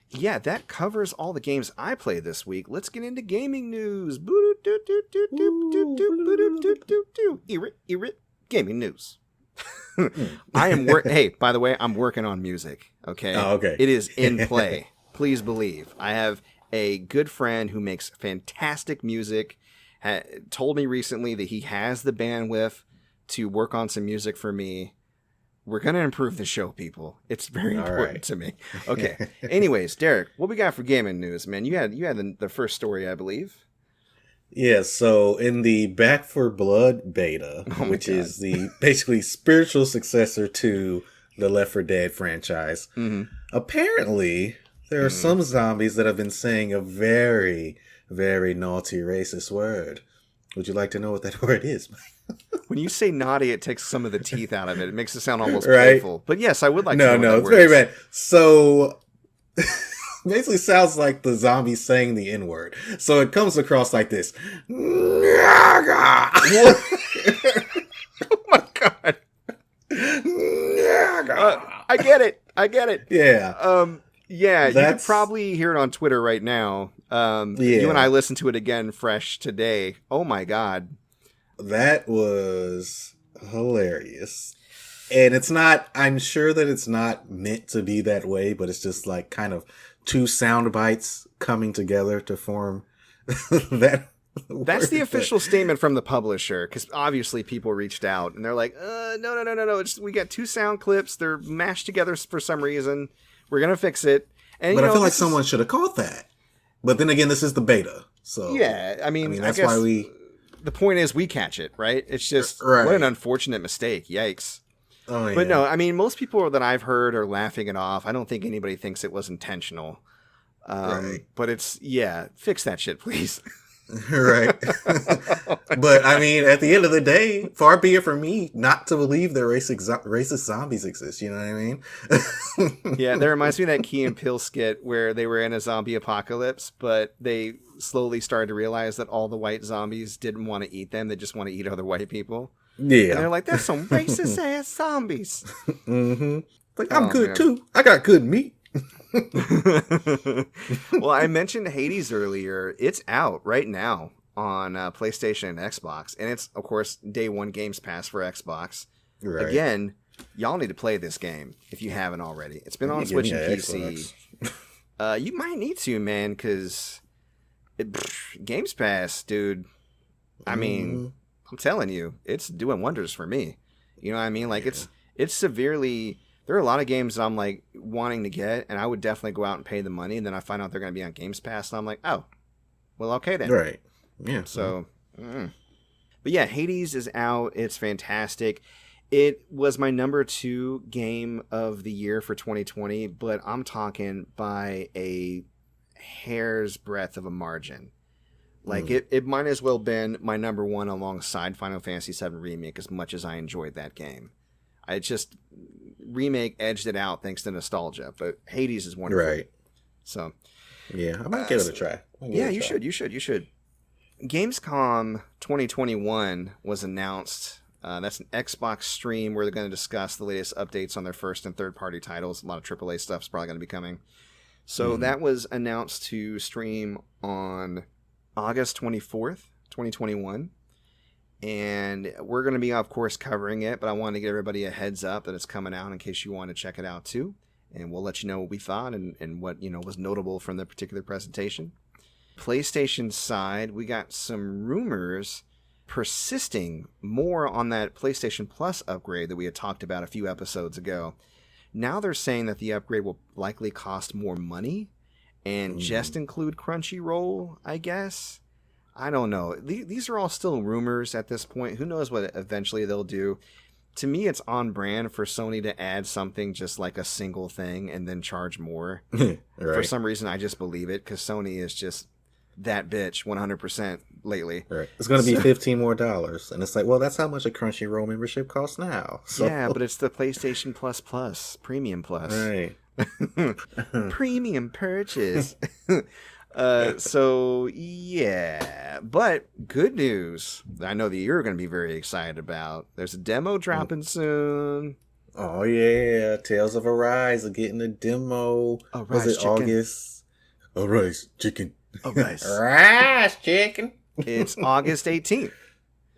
yeah, that covers all the games I played this week. Let's get into gaming news. Gaming news. Hey, by the way, I'm working on music. Okay. Oh, okay. It is in play. Please believe. I have a good friend who makes fantastic music. Told me recently that he has the bandwidth to work on some music for me. We're going to improve the show, people. It's very important to me. Okay. Anyways, Derek, what we got for gaming news, man? You had the first story, I believe. Yeah, so in the Back for Blood beta, which is the basically spiritual successor to the Left 4 Dead franchise, apparently there are some zombies that have been saying a very, very naughty racist word. Would you like to know what that word is? When you say naughty, it takes some of the teeth out of it. It makes it sound almost playful. But yes, I would like to know what that it's word very is. bad. So basically sounds like the zombie saying the N-word. So it comes across like this. Oh my god. I get it. Yeah. Yeah, you can probably hear it on Twitter right now. You and I listened to it again fresh today. Oh my god. That was hilarious. And I'm sure that it's not meant to be that way, but it's just like kind of two sound bites coming together to form that. That's the official statement from the publisher, because obviously people reached out and they're like, no. We got two sound clips. They're mashed together for some reason. We're going to fix it. And, but I feel like someone should have caught that. But then again, this is the beta. So yeah, I mean that's why the point is we catch it, right? It's just what an unfortunate mistake. Yikes. Oh, yeah. But no, I mean, most people that I've heard are laughing it off. I don't think anybody thinks it was intentional. But fix that shit, please. Right. But I mean, at the end of the day, far be it from me not to believe that racist zombies exist. You know what I mean? Yeah, that reminds me of that Key and Peele skit where they were in a zombie apocalypse, but they slowly started to realize that all the white zombies didn't want to eat them. They just want to eat other white people. Yeah. And they're like, there's some racist ass zombies. Like, I'm good too. I got good meat. Well, I mentioned Hades earlier. It's out right now on PlayStation and Xbox, and it's, of course, day one Games Pass for Xbox. Right. Again, y'all need to play this game if you haven't already. It's been on Switch and PC. You might need to, man, because Games Pass, dude, I mean, I'm telling you, it's doing wonders for me. You know what I mean? Like, it's severely... There are a lot of games that I'm, like, wanting to get, and I would definitely go out and pay the money, and then I find out they're going to be on Games Pass, and I'm like, oh, well, okay then. Right. Yeah. So, But yeah, Hades is out. It's fantastic. It was my number 2 game of the year for 2020, but I'm talking by a hair's breadth of a margin. Like, it might as well been my number 1 alongside Final Fantasy VII Remake, as much as I enjoyed that game. I just... Remake edged it out thanks to nostalgia, but Hades is wonderful. Right. So, yeah, I might give it a try. Yeah, you should. Gamescom 2021 was announced. That's an Xbox stream where they're going to discuss the latest updates on their first and third party titles. A lot of AAA stuff's probably going to be coming. So that was announced to stream on August 24th, 2021. And we're going to be, of course, covering it, but I wanted to give everybody a heads up that it's coming out in case you want to check it out too. And we'll let you know what we thought and what, was notable from the particular presentation. PlayStation side, we got some rumors persisting more on that PlayStation Plus upgrade that we had talked about a few episodes ago. Now they're saying that the upgrade will likely cost more money and just include Crunchyroll, I guess. I don't know. These are all still rumors at this point. Who knows what eventually they'll do. To me, it's on brand for Sony to add something just like a single thing and then charge more. Right. For some reason, I just believe it because Sony is just that bitch 100% lately. Right. It's going to be $15 more. And it's like, well, that's how much a Crunchyroll membership costs now. So. Yeah, but it's the PlayStation Plus, Premium Plus. Right. Premium purchase. So, yeah. But good news. I know that you're going to be very excited about. There's a demo dropping soon. Oh, yeah. Tales of Arise are getting a demo. Was it chicken. August? Arise, chicken. Arise. Arise, chicken. It's August 18th.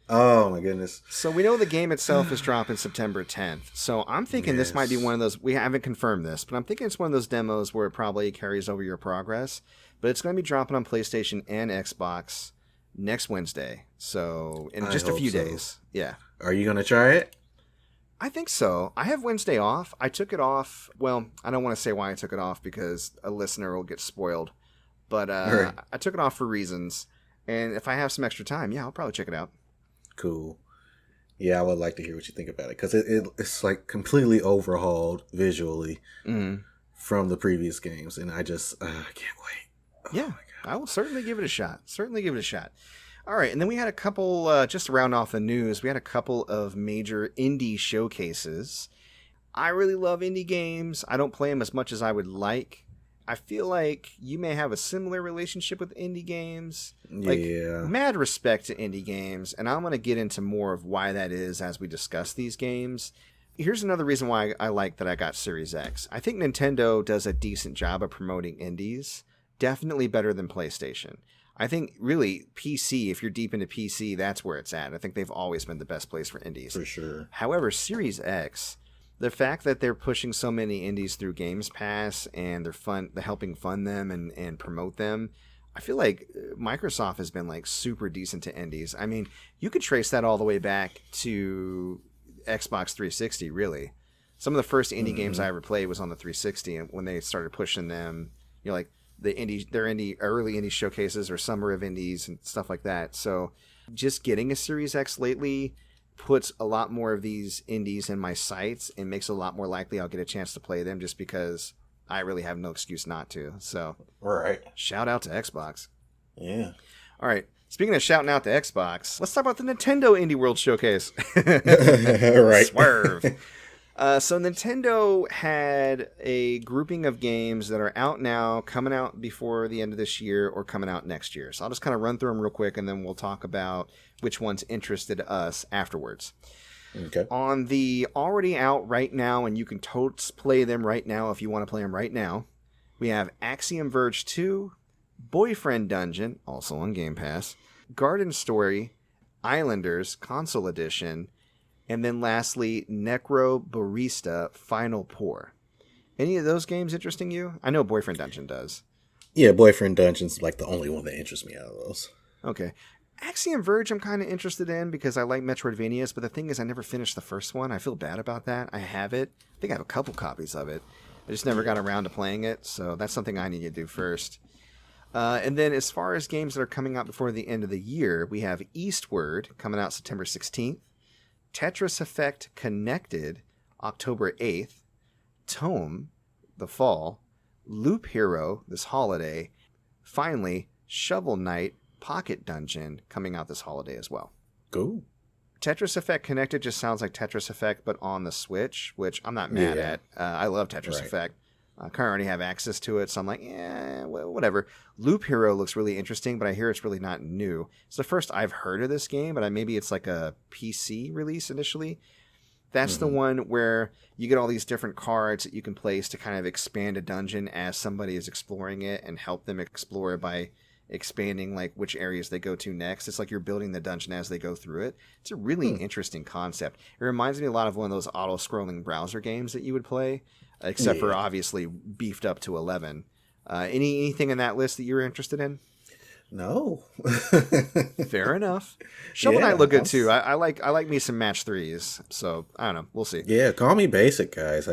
Oh, my goodness. So we know the game itself is dropping September 10th. So I'm thinking this might be one of those, we haven't confirmed this, but I'm thinking it's one of those demos where it probably carries over your progress. But it's going to be dropping on PlayStation and Xbox next Wednesday. So in just a few days. Yeah. Are you going to try it? I think so. I have Wednesday off. I took it off. Well, I don't want to say why I took it off because a listener will get spoiled. But I took it off for reasons. And if I have some extra time, I'll probably check it out. Cool. Yeah, I would like to hear what you think about it. Because it's like completely overhauled visually from the previous games. And I just I can't wait. Yeah, I will certainly give it a shot. All right, and then we had a couple, just to round off the news, we had a couple of major indie showcases. I really love indie games. I don't play them as much as I would like. I feel like you may have a similar relationship with indie games. Mad respect to indie games, and I'm going to get into more of why that is as we discuss these games. Here's another reason why I like that I got Series X. I think Nintendo does a decent job of promoting indies. Definitely better than PlayStation. I think really PC, if you're deep into PC, that's where it's at. I think they've always been the best place for indies. For sure. However, Series X, the fact that they're pushing so many indies through Games Pass and they're helping fund them and promote them, I feel like Microsoft has been like super decent to indies. I mean, you could trace that all the way back to Xbox 360, really. Some of the first indie games I ever played was on the 360, and when they started pushing them, like their early indie showcases or summer of indies and stuff like that. So just getting a Series X lately puts a lot more of these indies in my sights and makes it a lot more likely I'll get a chance to play them just because I really have no excuse not to. So shout out to Xbox. Yeah. All right. Speaking of shouting out to Xbox, let's talk about the Nintendo Indie World Showcase. Right. Swerve. So Nintendo had a grouping of games that are out now, coming out before the end of this year, or coming out next year. So I'll just kind of run through them real quick, and then we'll talk about which ones interested us afterwards. Okay. On the already out right now, and you can totes play them right now if you want to play them right now, we have Axiom Verge 2, Boyfriend Dungeon, also on Game Pass, Garden Story, Islanders, Console Edition, and then lastly, Necro Barista Final Pour. Any of those games interesting you? I know Boyfriend Dungeon does. Yeah, Boyfriend Dungeon's like the only one that interests me out of those. Okay. Axiom Verge I'm kind of interested in because I like Metroidvanias, but the thing is I never finished the first one. I feel bad about that. I have it. I think I have a couple copies of it. I just never got around to playing it, so that's something I need to do first. And then as far as games that are coming out before the end of the year, we have Eastward coming out September 16th, Tetris Effect Connected October 8th, Tome, the fall, Loop Hero this holiday, finally, Shovel Knight Pocket Dungeon coming out this holiday as well. Cool. Tetris Effect Connected just sounds like Tetris Effect, but on the Switch, which I'm not mad at. I love Tetris Effect. I kind of already have access to it, so I'm like, whatever. Loop Hero looks really interesting, but I hear it's really not new. It's the first I've heard of this game, but maybe it's like a PC release initially. That's the one where you get all these different cards that you can place to kind of expand a dungeon as somebody is exploring it and help them explore it by expanding like which areas they go to next. It's like you're building the dungeon as they go through it. It's a really interesting concept. It reminds me a lot of one of those auto-scrolling browser games that you would play, except for obviously beefed up to 11. Anything in that list that you were interested in? No. Fair enough. Shovel Knight look good too. I like me some match 3s. So I don't know. We'll see. Yeah, call me basic, guys.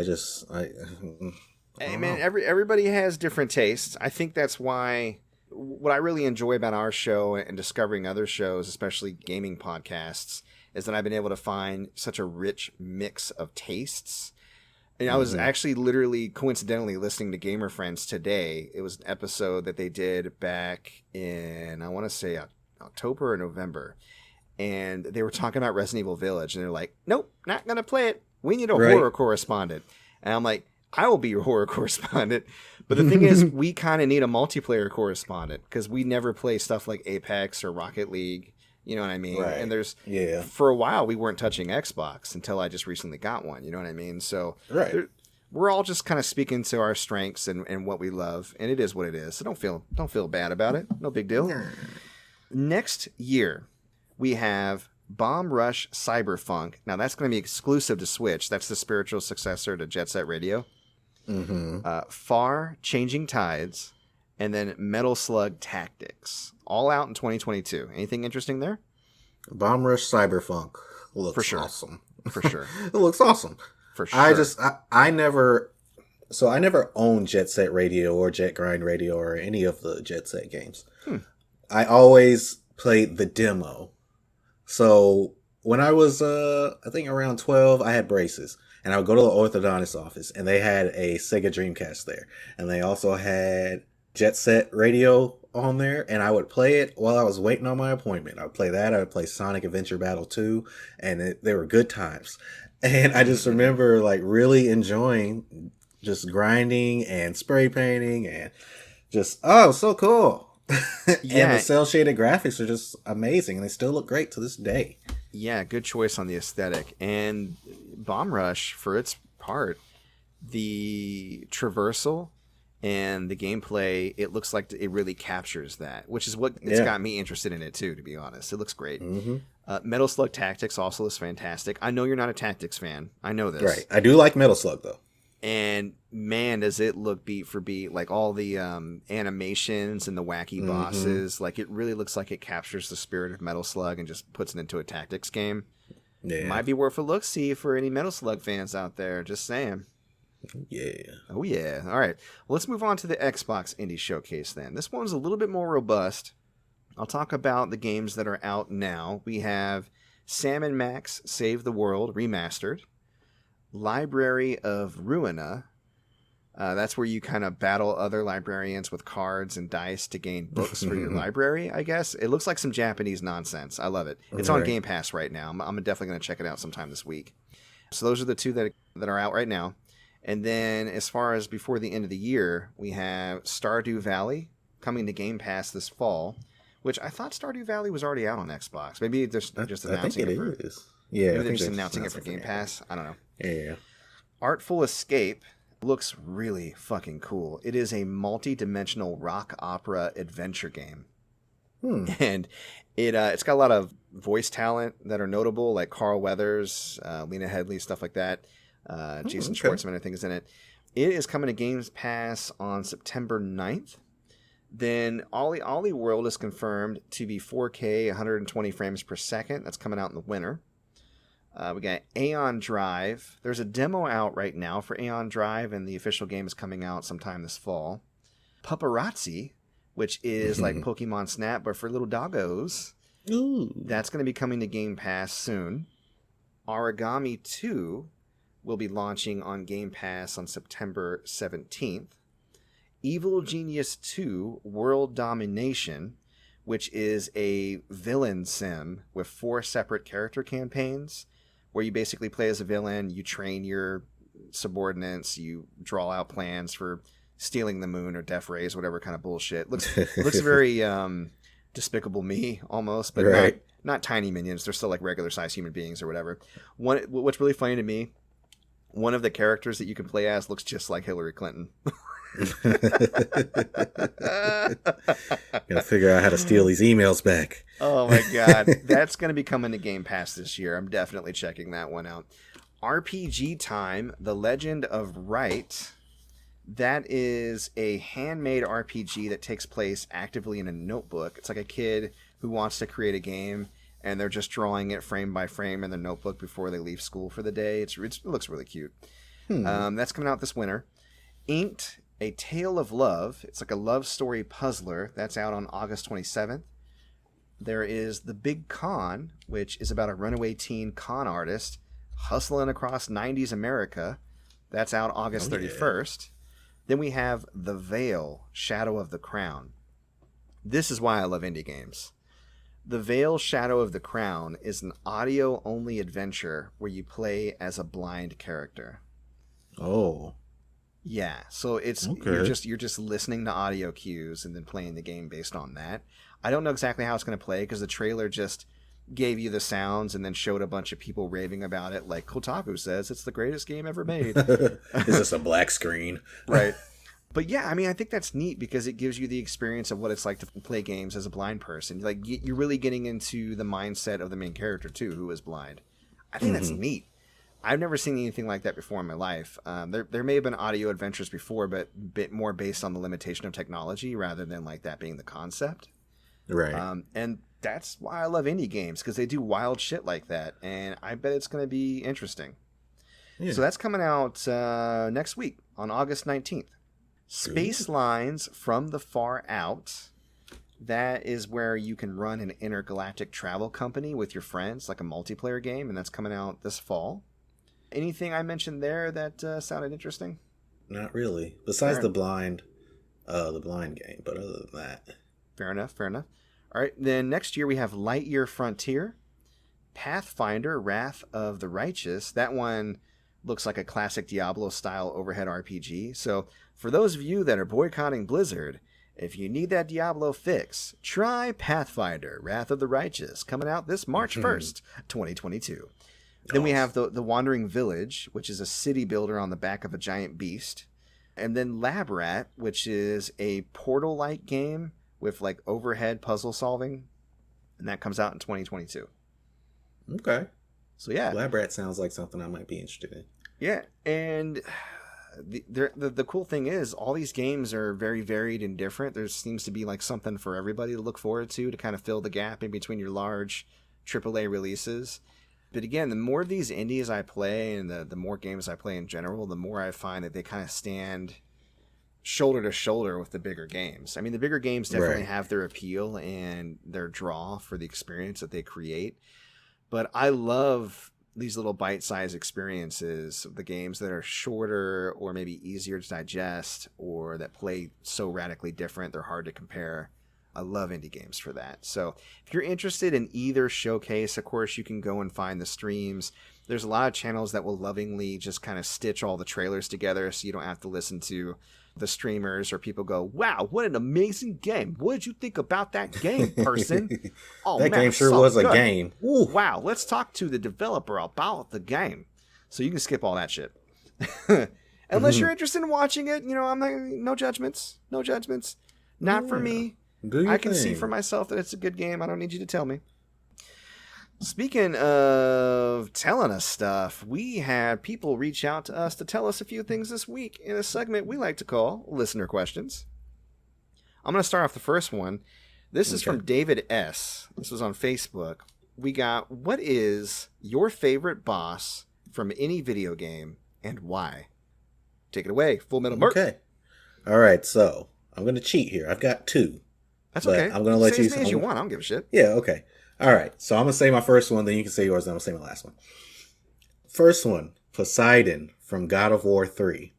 Hey man, everybody has different tastes. I think that's why what I really enjoy about our show and discovering other shows, especially gaming podcasts, is that I've been able to find such a rich mix of tastes. And I was actually literally coincidentally listening to Gamer Friends today. It was an episode that they did back in, I want to say October or November. And they were talking about Resident Evil Village. And they're like, nope, not going to play it. We need a horror correspondent. And I'm like, I will be your horror correspondent. But the thing is, we kind of need a multiplayer correspondent because we never play stuff like Apex or Rocket League. You know what I mean? Right. And for a while, we weren't touching Xbox until I just recently got one. You know what I mean? So we're all just kind of speaking to our strengths and what we love. And it is what it is. So don't feel bad about it. No big deal. Next year, we have Bomb Rush Cyberfunk. Now, that's going to be exclusive to Switch. That's the spiritual successor to Jet Set Radio. Far Changing Tides. And then Metal Slug Tactics. All out in 2022. Anything interesting there? Bomb Rush Cyberfunk looks awesome. For sure. It looks awesome. For sure. I never owned Jet Set Radio or Jet Grind Radio or any of the Jet Set games. I always played the demo. So when I was, I think around 12, I had braces. And I would go to the orthodontist office, and they had a Sega Dreamcast there. And they also had Jet Set Radio on there, and I would play it while I was waiting on my appointment. I would play that. I would play Sonic Adventure Battle 2, and they were good times. And I just remember like really enjoying just grinding and spray painting and just, so cool. And the cel shaded graphics are just amazing, and they still look great to this day. Yeah, good choice on the aesthetic. And Bomb Rush, for its part, the traversal and the gameplay, it looks like it really captures that, which is what it's got me interested in it too, to be honest. It looks great. Metal Slug Tactics also looks fantastic. I know you're not a Tactics fan. I know this. Right. I do like Metal Slug, though. And man, does it look beat for beat. Like all the animations and the wacky bosses. Like it really looks like it captures the spirit of Metal Slug and just puts it into a tactics game. Yeah. Might be worth a look-see for any Metal Slug fans out there. Just saying. Yeah. Oh, yeah. All right. Well, let's move on to the Xbox Indie Showcase then. This one's a little bit more robust. I'll talk about the games that are out now. We have Sam & Max Save the World Remastered. Library of Ruina. That's where you kind of battle other librarians with cards and dice to gain books for your library, I guess. It looks like some Japanese nonsense. I love it. It's on Game Pass right now. I'm definitely going to check it out sometime this week. So those are the two that are out right now. And then as far as before the end of the year, we have Stardew Valley coming to Game Pass this fall, which I thought Stardew Valley was already out on Xbox. Maybe they're just announcing it. I think it is. Yeah, maybe they're just announcing it for Game Pass. I don't know. Yeah. Artful Escape looks really fucking cool. It is a multi-dimensional rock opera adventure game. And it's got a lot of voice talent that are notable, like Carl Weathers, Lena Headey, stuff like that. Jason Schwartzman, I think, is in it. It is coming to Games Pass on September 9th. Then Ollie World is confirmed to be 4K, 120 frames per second. That's coming out in the winter. We got Aeon Drive. There's a demo out right now for Aeon Drive, and the official game is coming out sometime this fall. Paparazzi, which is like Pokemon Snap, but for little doggos. Ooh. That's going to be coming to Game Pass soon. Origami 2 will be launching on Game Pass on September 17th. Evil Genius 2 World Domination, which is a villain sim with 4 separate character campaigns, where you basically play as a villain, you train your subordinates, you draw out plans for stealing the moon or death rays, whatever kind of bullshit. Looks very Despicable Me almost, but not tiny minions. They're still like regular sized human beings or whatever. What's really funny to me, one of the characters that you can play as looks just like Hillary Clinton. Gotta figure out how to steal these emails back. Oh my god. That's going to be coming to Game Pass this year. I'm definitely checking that one out. RPG Time, The Legend of Right. That is a handmade RPG that takes place actively in a notebook. It's like a kid who wants to create a game, and they're just drawing it frame by frame in their notebook before they leave school for the day. It looks really cute. That's coming out this winter. Inked, A Tale of Love. It's like a love story puzzler. That's out on August 27th. There is The Big Con, which is about a runaway teen con artist hustling across 90s America. That's out August 31st. Then we have The Veil, Shadow of the Crown. This is why I love indie games. The Veil, Shadow of the Crown is an audio-only adventure where you play as a blind character. Oh. Yeah, so it's you're just listening to audio cues and then playing the game based on that. I don't know exactly how it's going to play because the trailer just gave you the sounds and then showed a bunch of people raving about it, like Kotaku says it's the greatest game ever made. Is this a black screen? Right. But yeah, I mean, I think that's neat because it gives you the experience of what it's like to play games as a blind person. Like, you're really getting into the mindset of the main character too, who is blind. I think that's neat. I've never seen anything like that before in my life. There may have been audio adventures before, but a bit more based on the limitation of technology rather than like that being the concept. Right. And that's why I love indie games, because they do wild shit like that, and I bet it's going to be interesting. Yeah. So that's coming out next week on August 19th. Space Lines from the Far Out. That is where you can run an intergalactic travel company with your friends, like a multiplayer game, and that's coming out this fall. Anything I mentioned there that sounded interesting? Not really. Besides the blind game, but other than that. Fair enough. All right, then next year we have Lightyear Frontier, Pathfinder, Wrath of the Righteous. That one looks like a classic Diablo-style overhead RPG. So for those of you that are boycotting Blizzard, if you need that Diablo fix, try Pathfinder, Wrath of the Righteous, coming out this March 1st, 2022. Then we have the Wandering Village, which is a city builder on the back of a giant beast. And then Lab Rat, which is a Portal-like game with like overhead puzzle solving, and that comes out in 2022. Okay. So yeah, Lab Rat sounds like something I might be interested in. Yeah, and the cool thing is all these games are very varied and different. There seems to be like something for everybody to look forward to kind of fill the gap in between your large AAA releases. But again, the more of these indies I play and the more games I play in general, the more I find that they kind of stand shoulder to shoulder with the bigger games. I mean, the bigger games definitely have their appeal and their draw for the experience that they create. But I love these little bite-sized experiences, the games that are shorter or maybe easier to digest or that play so radically different they're hard to compare. I love indie games for that. So if you're interested in either showcase, of course, you can go and find the streams. There's a lot of channels that will lovingly just kind of stitch all the trailers together so you don't have to listen to the streamers or people go, wow, what an amazing game. What did you think about that game, person? Oh, that game sure was a game. Ooh. Wow, let's talk to the developer about the game. So you can skip all that shit. Unless you're interested in watching it, I'm like, no judgments. Not for me. I can see for myself that it's a good game. I don't need you to tell me. Speaking of telling us stuff, we had people reach out to us to tell us a few things this week in a segment we like to call Listener Questions. I'm going to start off the first one. This is from David S. This was on Facebook. We got, what is your favorite boss from any video game and why? Take it away, Full Metal Merc. Okay. All right, so I'm going to cheat here. I've got two. That's okay. I'm going to let you say as many as you want. I don't give a shit. Yeah, okay. All right, so I'm going to say my first one, then you can say yours, then I'll say my last one. First one, Poseidon from God of War 3.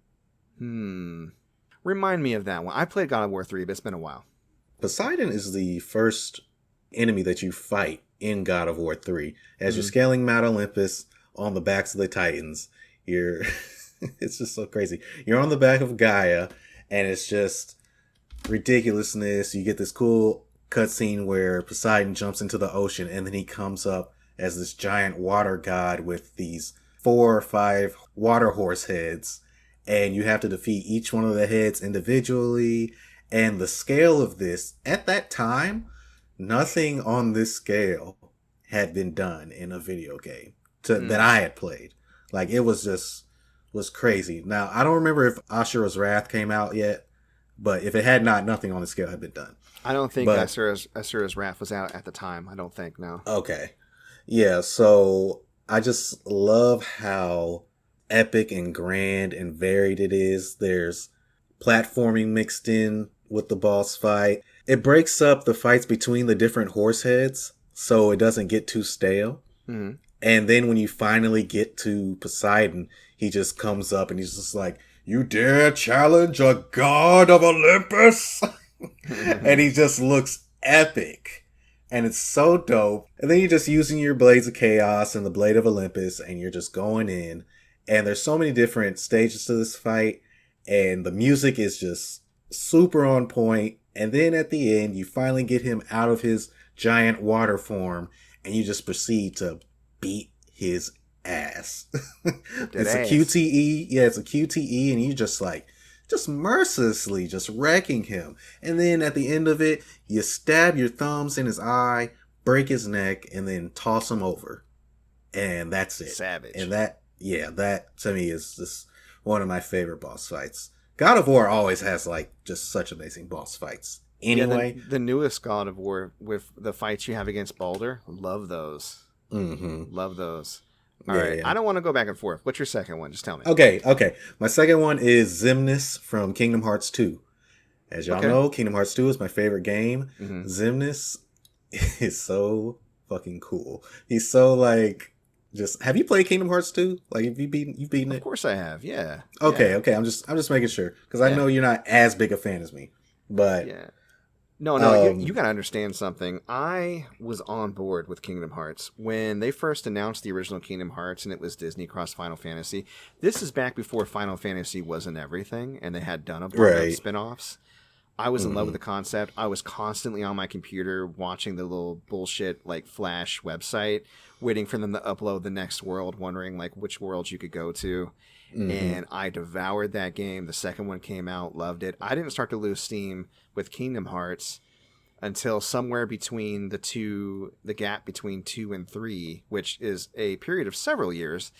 Remind me of that one. I played God of War 3, but it's been a while. Poseidon is the first enemy that you fight in God of War 3. As you're scaling Mount Olympus on the backs of the Titans, you're... it's just so crazy. You're on the back of Gaia, and it's just ridiculousness. You get this cool cutscene where Poseidon jumps into the ocean, and then he comes up as this giant water god with these 4 or 5 water horse heads, and you have to defeat each one of the heads individually. And the scale of this, at that time, nothing on this scale had been done in a video game that I had played. Like, it was crazy. Now, I don't remember if Ashura's Wrath came out yet, but if it had not, nothing on the scale had been done. I don't think Asura's Wrath was out at the time. I don't think, no. Okay. Yeah, so I just love how epic and grand and varied it is. There's platforming mixed in with the boss fight. It breaks up the fights between the different horse heads so it doesn't get too stale. Mm-hmm. And then when you finally get to Poseidon, he just comes up and he's just like, "You dare challenge a god of Olympus?" And he just looks epic. And it's so dope. And then you're just using your Blades of Chaos and the Blade of Olympus, and you're just going in. And there's so many different stages to this fight. And the music is just super on point. And then at the end, you finally get him out of his giant water form, and you just proceed to beat his ass. It's a QTE. Yeah, it's a QTE, and you just mercilessly just wrecking him. And then at the end of it, you stab your thumbs in his eye, break his neck, and then toss him over. And that's it. Savage. And that to me is just one of my favorite boss fights. God of War always has just such amazing boss fights. Anyway, the newest God of War with the fights you have against Baldur, love those. Mm-hmm. Love those. All right. Yeah. I don't want to go back and forth. What's your second one? Just tell me. Okay. My second one is Xemnas from Kingdom Hearts 2. As y'all know, Kingdom Hearts 2 is my favorite game. Mm-hmm. Xemnas is so fucking cool. He's so have you played Kingdom Hearts 2? You've beaten it? Of course I have. Yeah. Okay. I'm just making sure because I know you're not as big a fan as me. But yeah. No, you got to understand something. I was on board with Kingdom Hearts when they first announced the original Kingdom Hearts and it was Disney cross Final Fantasy. This is back before Final Fantasy wasn't everything and they had done a bunch of spin-offs. I was in love with the concept. I was constantly on my computer watching the little bullshit Flash website, waiting for them to upload the next world, wondering which worlds you could go to. Mm-hmm. And I devoured that game. The second one came out, loved it. I didn't start to lose steam with Kingdom Hearts until somewhere between the gap between 2 and 3, which is a period of several years,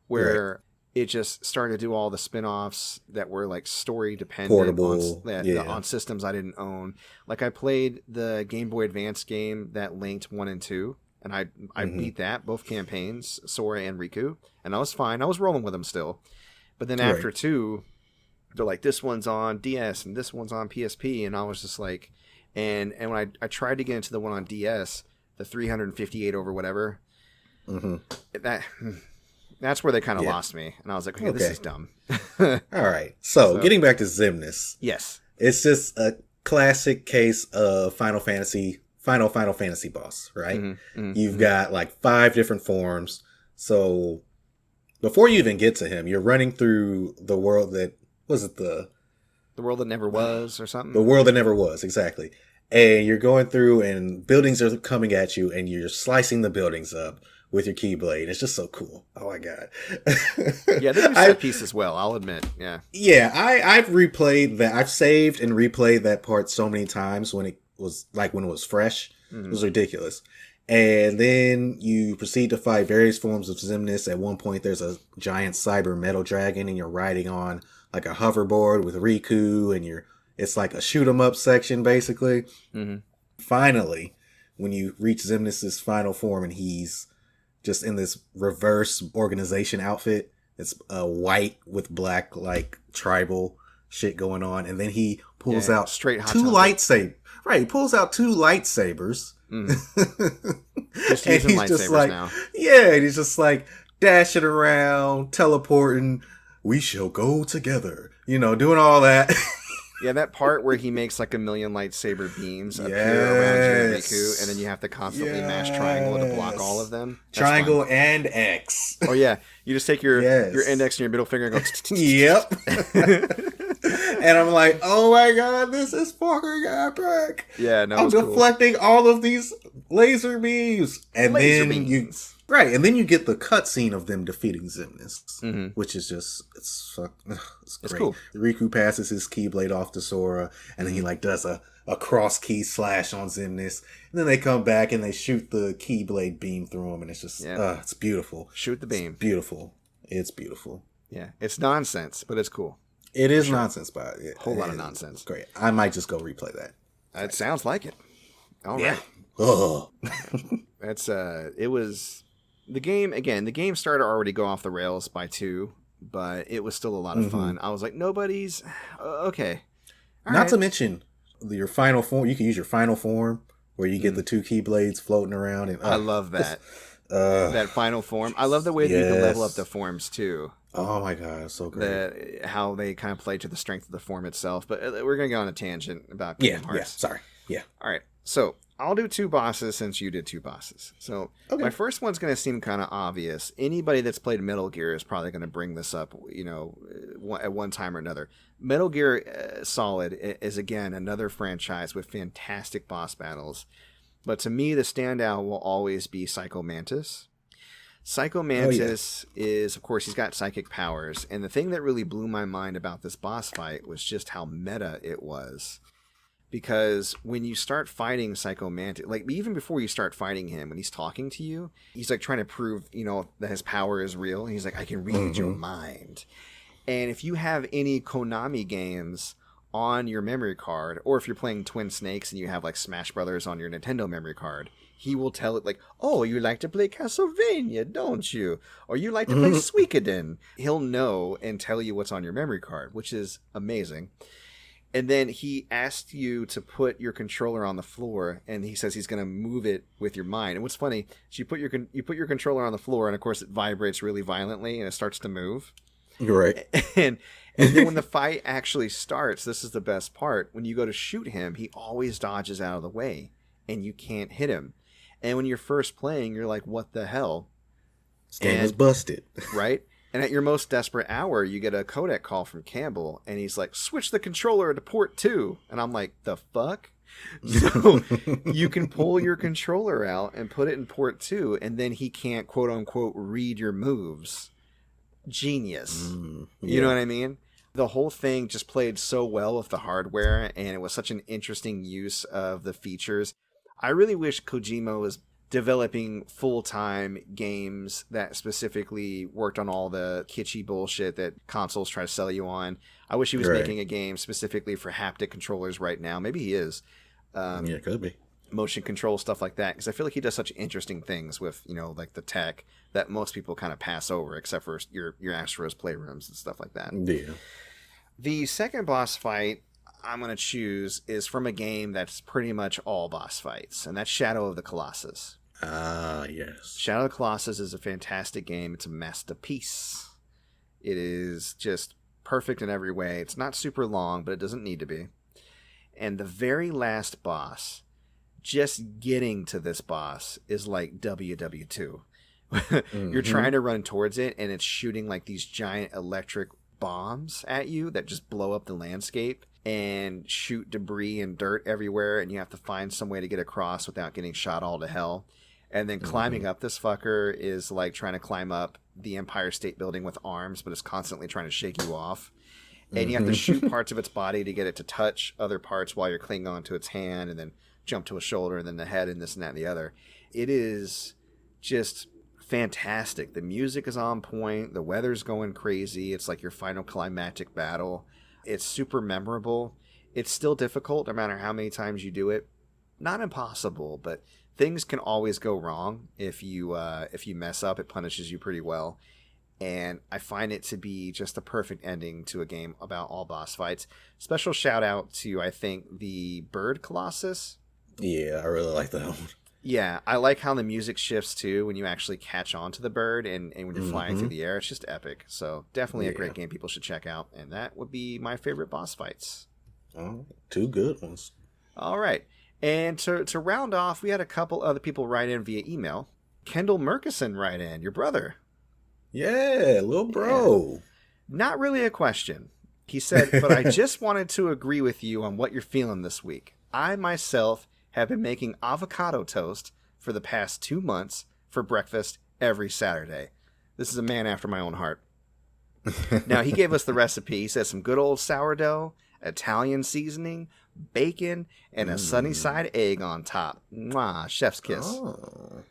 where it just started to do all the spin-offs that were story dependent on systems I didn't own. I played the Game Boy Advance game that linked 1 and 2, and I beat that, both campaigns, Sora and Riku, and I was fine. I was rolling with them still. But then after 2, they're like, this one's on DS and this one's on PSP, and I was just like, and when I tried to get into the one on DS, the 358 over whatever, that's where they kind of lost me, and I was like, okay, this is dumb. All right, so getting back to Xemnas, yes, it's just a classic case of Final Fantasy boss, right? Mm-hmm. You've got 5 different forms, so before you even get to him, you're running through the world that the world that never was or something. The world that never was, exactly. And you're going through, and buildings are coming at you, and you're slicing the buildings up with your Keyblade. It's just so cool. Oh my god. Yeah, they do set piece as well, I'll admit. Yeah. Yeah, I've replayed that. I've saved and replayed that part so many times when was like when it was fresh. It was ridiculous. And then you proceed to fight various forms of Xemnas. At one point, there's a giant cyber metal dragon, and you're riding on like a hoverboard with Riku, and it's like a shoot 'em up section, basically. Finally, when you reach Xemnas' final form, and he's just in this reverse organization outfit, it's white with black, like tribal shit going on, and then he pulls out straight two lightsabers. Right, he pulls out two lightsabers. Just using lightsabers now. Yeah, and he's just like dashing around, teleporting. We shall go together. Doing all that. Yeah, that part where he makes like a million lightsaber beams appear around you and Riku, and then you have to constantly mash triangle to block all of them. That's triangle fun. And X. Oh yeah, you just take your index and your middle finger and go. Yep. And I'm like, oh my god, this is fucking epic. Yeah, no, I'm deflecting all of these laser beams, and then you get the cutscene of them defeating Xemnas, which is just it's great. It's cool. Riku passes his keyblade off to Sora, and then he like does a cross key slash on Xemnas, and then they come back and they shoot the keyblade beam through him, and it's just it's beautiful. Shoot the beam. It's beautiful. Yeah, it's nonsense, but it's cool. It is nonsense, but whole lot of nonsense. Great. I might just go replay that. It sounds like it. All right. Oh. That's it was the game again. The game started already go off the rails by 2, but it was still a lot of fun. I was like, nobody's okay. Not to mention your final form. You can use your final form where you get the 2 keyblades floating around, and I love that. That final form. I love the way that you can level up the forms too. Oh my god, it's so great. How they kind of play to the strength of the form itself. But we're going to go on a tangent about Kingdom Hearts. Yeah, sorry. Yeah. All right. So I'll do 2 bosses since you did 2 bosses. So my first one's going to seem kind of obvious. Anybody that's played Metal Gear is probably going to bring this up, at one time or another. Metal Gear Solid is, again, another franchise with fantastic boss battles. But to me, the standout will always be Psycho Mantis. Psycho Mantis is, of course, he's got psychic powers. And the thing that really blew my mind about this boss fight was just how meta it was. Because when you start fighting Psycho Mantis, like even before you start fighting him, when he's talking to you, he's like trying to prove, that his power is real. And he's like, I can read your mind. And if you have any Konami games on your memory card, or if you're playing Twin Snakes and you have like Smash Brothers on your Nintendo memory card, he will tell it like, oh, you like to play Castlevania, don't you? Or you like to play Suikoden. He'll know and tell you what's on your memory card, which is amazing. And then he asks you to put your controller on the floor, and he says he's going to move it with your mind. And what's funny is you put your controller on the floor, and of course it vibrates really violently, and it starts to move. You're right. And then when the fight actually starts, this is the best part. When you go to shoot him, he always dodges out of the way, and you can't hit him. And when you're first playing, you're like, what the hell? This game is busted. Right? And at your most desperate hour, you get a codec call from Campbell, and he's like, switch the controller to port 2. And I'm like, the fuck? So you can pull your controller out and put it in port 2, and then he can't, quote unquote, read your moves. Genius. You know what I mean? The whole thing just played so well with the hardware, and it was such an interesting use of the features. I really wish Kojima was developing full-time games that specifically worked on all the kitschy bullshit that consoles try to sell you on. I wish he was making a game specifically for haptic controllers right now. Maybe he is. Yeah, it could be. Motion control, stuff like that. Because I feel like he does such interesting things with, like the tech that most people kind of pass over, except for your Astros playrooms and stuff like that. Yeah. The second boss fight I'm going to choose is from a game that's pretty much all boss fights, and that's Shadow of the Colossus. Yes. Shadow of the Colossus is a fantastic game. It's a masterpiece. It is just perfect in every way. It's not super long, but it doesn't need to be. And the very last boss, just getting to this boss is like WW2. You're trying to run towards it, and it's shooting like these giant electric bombs at you that just blow up the landscape and shoot debris and dirt everywhere, and you have to find some way to get across without getting shot all to hell. And then climbing up this fucker is like trying to climb up the Empire State Building with arms, but it's constantly trying to shake you off. And you have to shoot parts of its body to get it to touch other parts while you're clinging onto its hand, and then jump to a shoulder and then the head and this and that and the other. It is just fantastic. The music is on point. The weather's going crazy. It's like your final climactic battle. It's super memorable. It's still difficult no matter how many times you do it. Not impossible, but things can always go wrong. If you mess up, it punishes you pretty well. And I find it to be just the perfect ending to a game about all boss fights. Special shout out to, I think, the Bird Colossus. Yeah, I really like that one. Yeah, I like how the music shifts too when you actually catch on to the bird and when you're flying through the air. It's just epic. So definitely a great game people should check out. And that would be my favorite boss fights. Oh, two good ones. All right. And to round off, we had a couple other people write in via email. Kendall Murkison write in, your brother. Yeah, little bro. Yeah. Not really a question. He said, but I just wanted to agree with you on what you're feeling this week. I myself have been making avocado toast for the past 2 months for breakfast every Saturday. This is a man after my own heart. Now, he gave us the recipe. He says some good old sourdough, Italian seasoning, bacon, and a sunny side egg on top. Mwah, chef's kiss. Oh.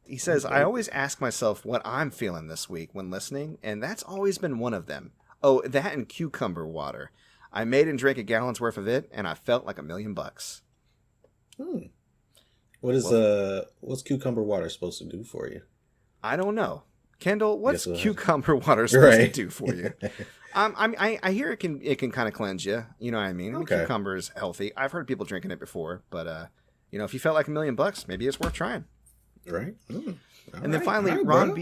He says, I always ask myself what I'm feeling this week when listening, and that's always been one of them. Oh, that and cucumber water. I made and drank a gallon's worth of it, and I felt like $1 million. What's cucumber water supposed to do for you? I don't know. Kendall, what's cucumber water supposed to do for you? I hear it can kind of cleanse you. You know what I mean? Okay. Cucumber is healthy. I've heard people drinking it before, but if you felt like $1 million, maybe it's worth trying. Right. And then finally, Ron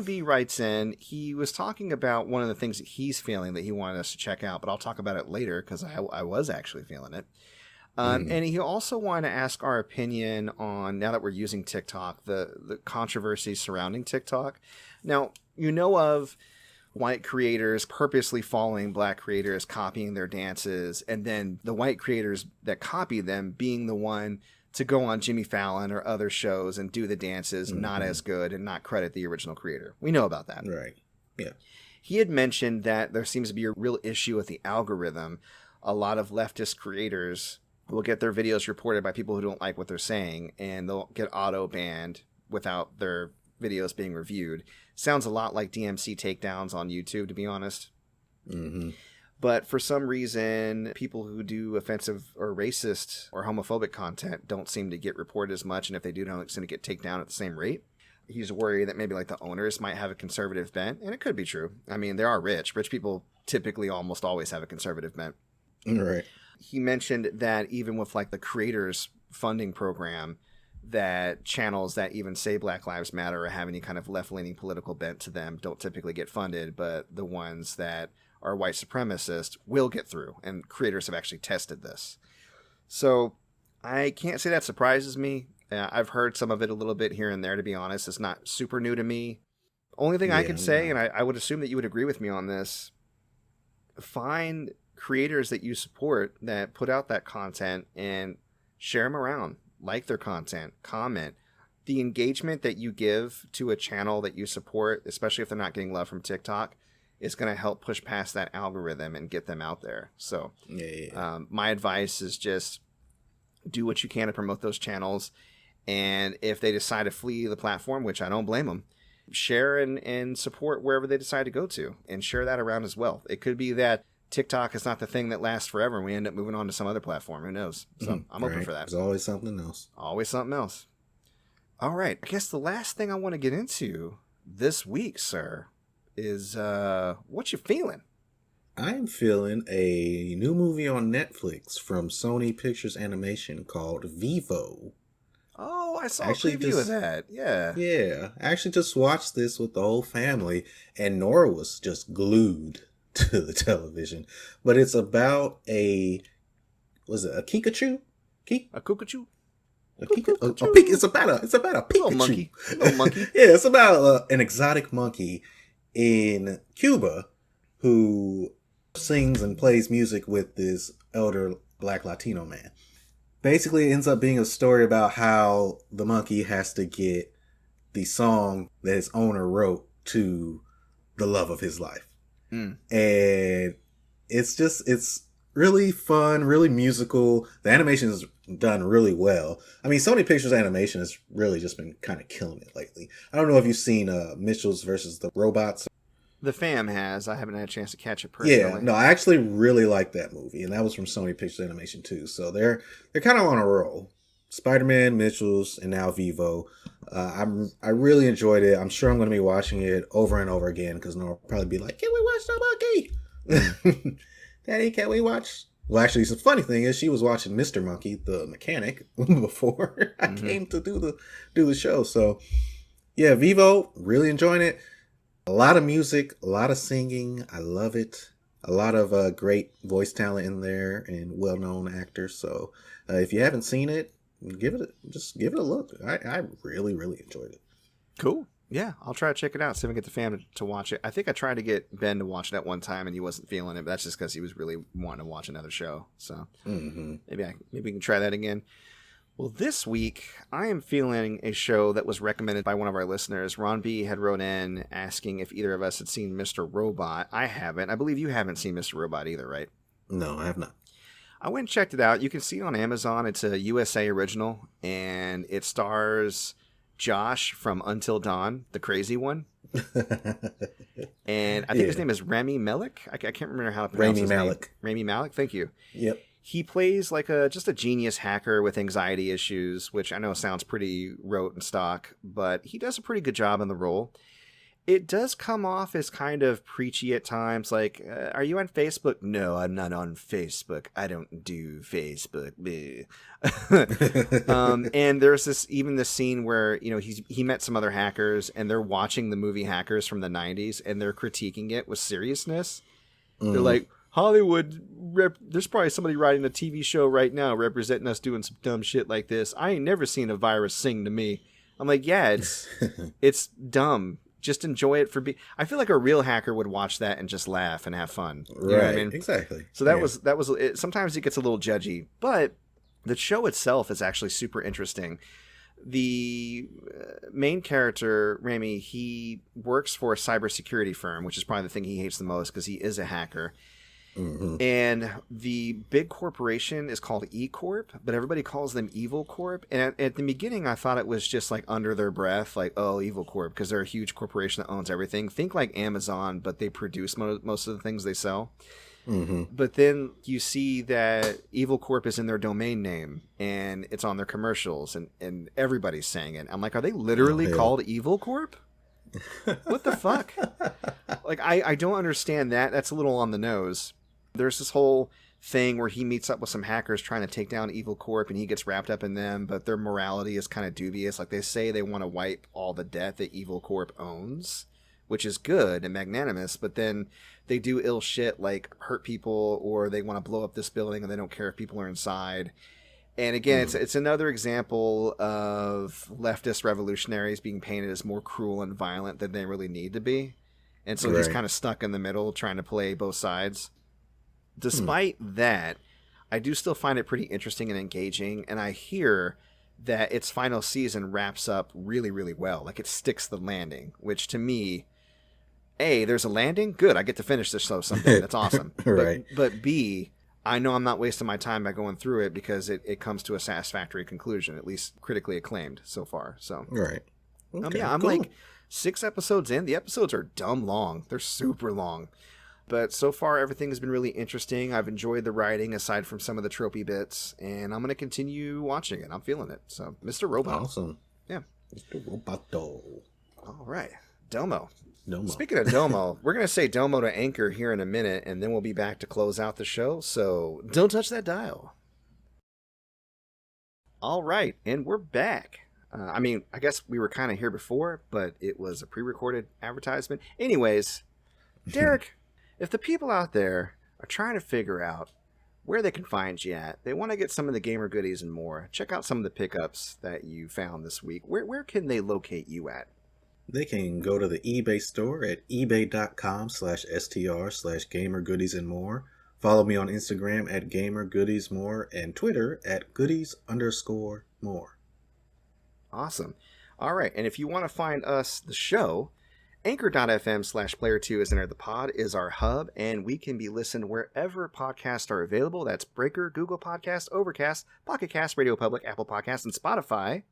B writes in. He was talking about one of the things that he's feeling that he wanted us to check out, but I'll talk about it later because I was actually feeling it. And he also wanted to ask our opinion on, now that we're using TikTok, the controversy surrounding TikTok. Now, you know of white creators purposely following black creators, copying their dances, and then the white creators that copy them being the one to go on Jimmy Fallon or other shows and do the dances not as good and not credit the original creator. We know about that. Right. Yeah. He had mentioned that there seems to be a real issue with the algorithm. A lot of leftist creators will get their videos reported by people who don't like what they're saying, and they'll get auto-banned without their videos being reviewed. Sounds a lot like DMC takedowns on YouTube, to be honest. Mm-hmm. But for some reason, people who do offensive or racist or homophobic content don't seem to get reported as much, and if they do, don't seem to get taken down at the same rate. He's worried that maybe like the owners might have a conservative bent, and it could be true. I mean, they are rich. Rich people typically almost always have a conservative bent. Right. He mentioned that even with like the creators funding program, that channels that even say Black Lives Matter or have any kind of left-leaning political bent to them don't typically get funded, but the ones that are white supremacist will get through, and creators have actually tested this. So I can't say that surprises me. I've heard some of it a little bit here and there, to be honest. It's not super new to me. Only thing I could say, and I would assume that you would agree with me on this, find creators that you support that put out that content and share them around. Like their content, comment. The engagement that you give to a channel that you support, especially if they're not getting love from TikTok, is going to help push past that algorithm and get them out there. So my advice is just do what you can to promote those channels. And if they decide to flee the platform, which I don't blame them, share and support wherever they decide to go to, and share that around as well. It could be that TikTok is not the thing that lasts forever and we end up moving on to some other platform. Who knows? So I'm open for that. There's always something else. Always something else. All right. I guess the last thing I want to get into this week, sir, is what you feeling? I'm feeling a new movie on Netflix from Sony Pictures Animation called Vivo. Oh, I saw a preview of that. Yeah. Yeah. I actually just watched this with the whole family, and Nora was just glued to the television. But it's about a Kikachu? A Kookachu? It's about a Pikachu. Little monkey. Yeah, it's about an exotic monkey in Cuba who sings and plays music with this elder black Latino man. Basically, it ends up being a story about how the monkey has to get the song that his owner wrote to the love of his life. And it's really fun, really musical. The animation is done really well. I mean, Sony Pictures animation has really just been kind of killing it lately. I don't know if you've seen Mitchell's versus the Robots. The fam has. I haven't had a chance to catch it Yeah, personally. no, I actually really like that movie, and that was from Sony Pictures Animation too. So they're kind of on a roll. Spider-Man, Mitchell's, and now Vivo. I really enjoyed it. I'm sure I'm going to be watching it over and over again because Nora will probably be like, "Can we watch the monkey? Daddy, can we watch?" Well, actually, the funny thing is she was watching Mr. Monkey, the mechanic, before I came to do the show. So yeah, Vivo, really enjoying it. A lot of music, a lot of singing. I love it. A lot of great voice talent in there and well-known actors. So if you haven't seen it, give it a look. I really, really enjoyed it. Cool. Yeah, I'll try to check it out. See if I can get the fam to watch it. I think I tried to get Ben to watch it at one time, and he wasn't feeling it. But that's just because he was really wanting to watch another show. So maybe we can try that again. Well, this week, I am feeling a show that was recommended by one of our listeners. Ron B. had wrote in asking if either of us had seen Mr. Robot. I haven't. I believe you haven't seen Mr. Robot either, right? No, I have not. I went and checked it out. You can see it on Amazon. It's a USA original, and it stars Josh from Until Dawn, the crazy one. And I think his name is Rami Malek. I can't remember how to pronounce his name. Rami Malek, thank you. Yep. He plays like just a genius hacker with anxiety issues, which I know sounds pretty rote and stock, but he does a pretty good job in the role. It does come off as kind of preachy at times, like, are you on Facebook? No, I'm not on Facebook. I don't do Facebook. And there's this scene where, he met some other hackers, and they're watching the movie Hackers from the 90s, and they're critiquing it with seriousness. They're like, Hollywood, there's probably somebody writing a TV show right now representing us doing some dumb shit like this. I ain't never seen a virus sing to me. I'm like, yeah, it's dumb. Just enjoy it I feel like a real hacker would watch that and just laugh and have fun. You know what I mean? Exactly. So that was it. Sometimes it gets a little judgy, but the show itself is actually super interesting. The main character, Rami, he works for a cybersecurity firm, which is probably the thing he hates the most because he is a hacker. Mm-hmm. And the big corporation is called E Corp, but everybody calls them Evil Corp. And at the beginning, I thought it was just like under their breath, like, oh, Evil Corp, because they're a huge corporation that owns everything. Think like Amazon, but they produce most of the things they sell. Mm-hmm. But then you see that Evil Corp is in their domain name, and it's on their commercials, and everybody's saying it. I'm like, are they literally called Evil Corp? What the fuck? Like, I don't understand that. That's a little on the nose. There's this whole thing where he meets up with some hackers trying to take down Evil Corp, and he gets wrapped up in them, but their morality is kind of dubious. Like, they say they want to wipe all the debt that Evil Corp owns, which is good and magnanimous, but then they do ill shit like hurt people, or they want to blow up this building and they don't care if people are inside. And again, it's another example of leftist revolutionaries being painted as more cruel and violent than they really need to be. And so he's kind of stuck in the middle trying to play both sides. Despite that, I do still find it pretty interesting and engaging, and I hear that its final season wraps up really, really well. Like, it sticks the landing, which to me, A, there's a landing? Good, I get to finish this show someday. That's awesome. Right. But B, I know I'm not wasting my time by going through it because it comes to a satisfactory conclusion, at least critically acclaimed so far. So right. Okay, I'm cool. like 6 episodes in. The episodes are dumb long. They're super long. But so far, everything has been really interesting. I've enjoyed the writing, aside from some of the tropey bits, and I'm going to continue watching it. I'm feeling it. So, Mr. Robot. Awesome. Yeah. Mr. Roboto. All right. Domo. Domo. Speaking of Domo, we're going to say Domo to Anchor here in a minute, and then we'll be back to close out the show. So, don't touch that dial. All right. And we're back. I guess we were kind of here before, but it was a pre-recorded advertisement. Anyways, Derek... If the people out there are trying to figure out where they can find you at, they want to get some of the gamer goodies and more, check out some of the pickups that you found this week. Where can they locate you at? They can go to the eBay store at ebay.com/str/gamergoodies and more. Follow me on Instagram at gamergoodiesmore and Twitter at goodies_more. Awesome. All right. And if you want to find us, the show, Anchor.fm/player2 is enter the pod is our hub, and we can be listened wherever podcasts are available. That's Breaker, Google Podcast, Overcast, Pocket Cast, Radio Public, Apple Podcasts, and Spotify.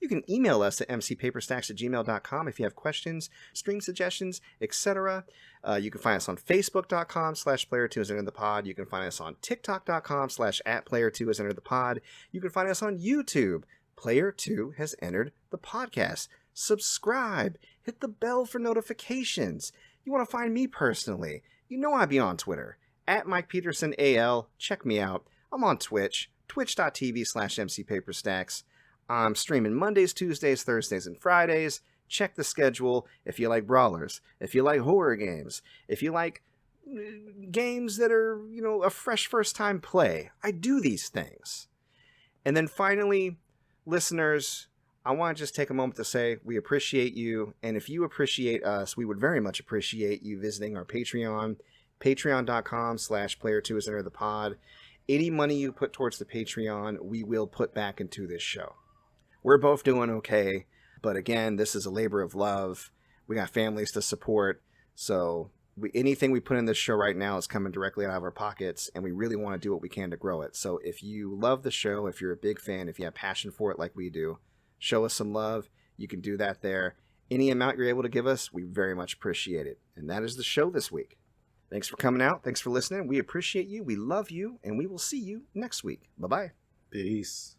You can email us at mcpaperstacks@gmail.com if you have questions, stream suggestions, etc. You can find us on Facebook.com/player2 is enter the pod. You can find us on TikTok.com/@player2 is enter the pod. You can find us on YouTube. Player2 has entered the podcast. Subscribe. Hit the bell for notifications. You want to find me personally? You know I be on Twitter. @MikePetersonAL. Check me out. I'm on Twitch. Twitch.tv/MCPaperstacks. I'm streaming Mondays, Tuesdays, Thursdays, and Fridays. Check the schedule if you like brawlers. If you like horror games. If you like games that are, a fresh first-time play. I do these things. And then finally, listeners, I want to just take a moment to say we appreciate you, and if you appreciate us, we would very much appreciate you visiting our Patreon, patreon.com/player2 is enter the pod. Any money you put towards the Patreon, we will put back into this show. We're both doing okay, but again, this is a labor of love. We got families to support, so anything we put in this show right now is coming directly out of our pockets, and we really want to do what we can to grow it. So if you love the show, if you're a big fan, if you have passion for it like we do, show us some love. You can do that there. Any amount you're able to give us, we very much appreciate it. And that is the show this week. Thanks for coming out. Thanks for listening. We appreciate you. We love you. And we will see you next week. Bye-bye. Peace.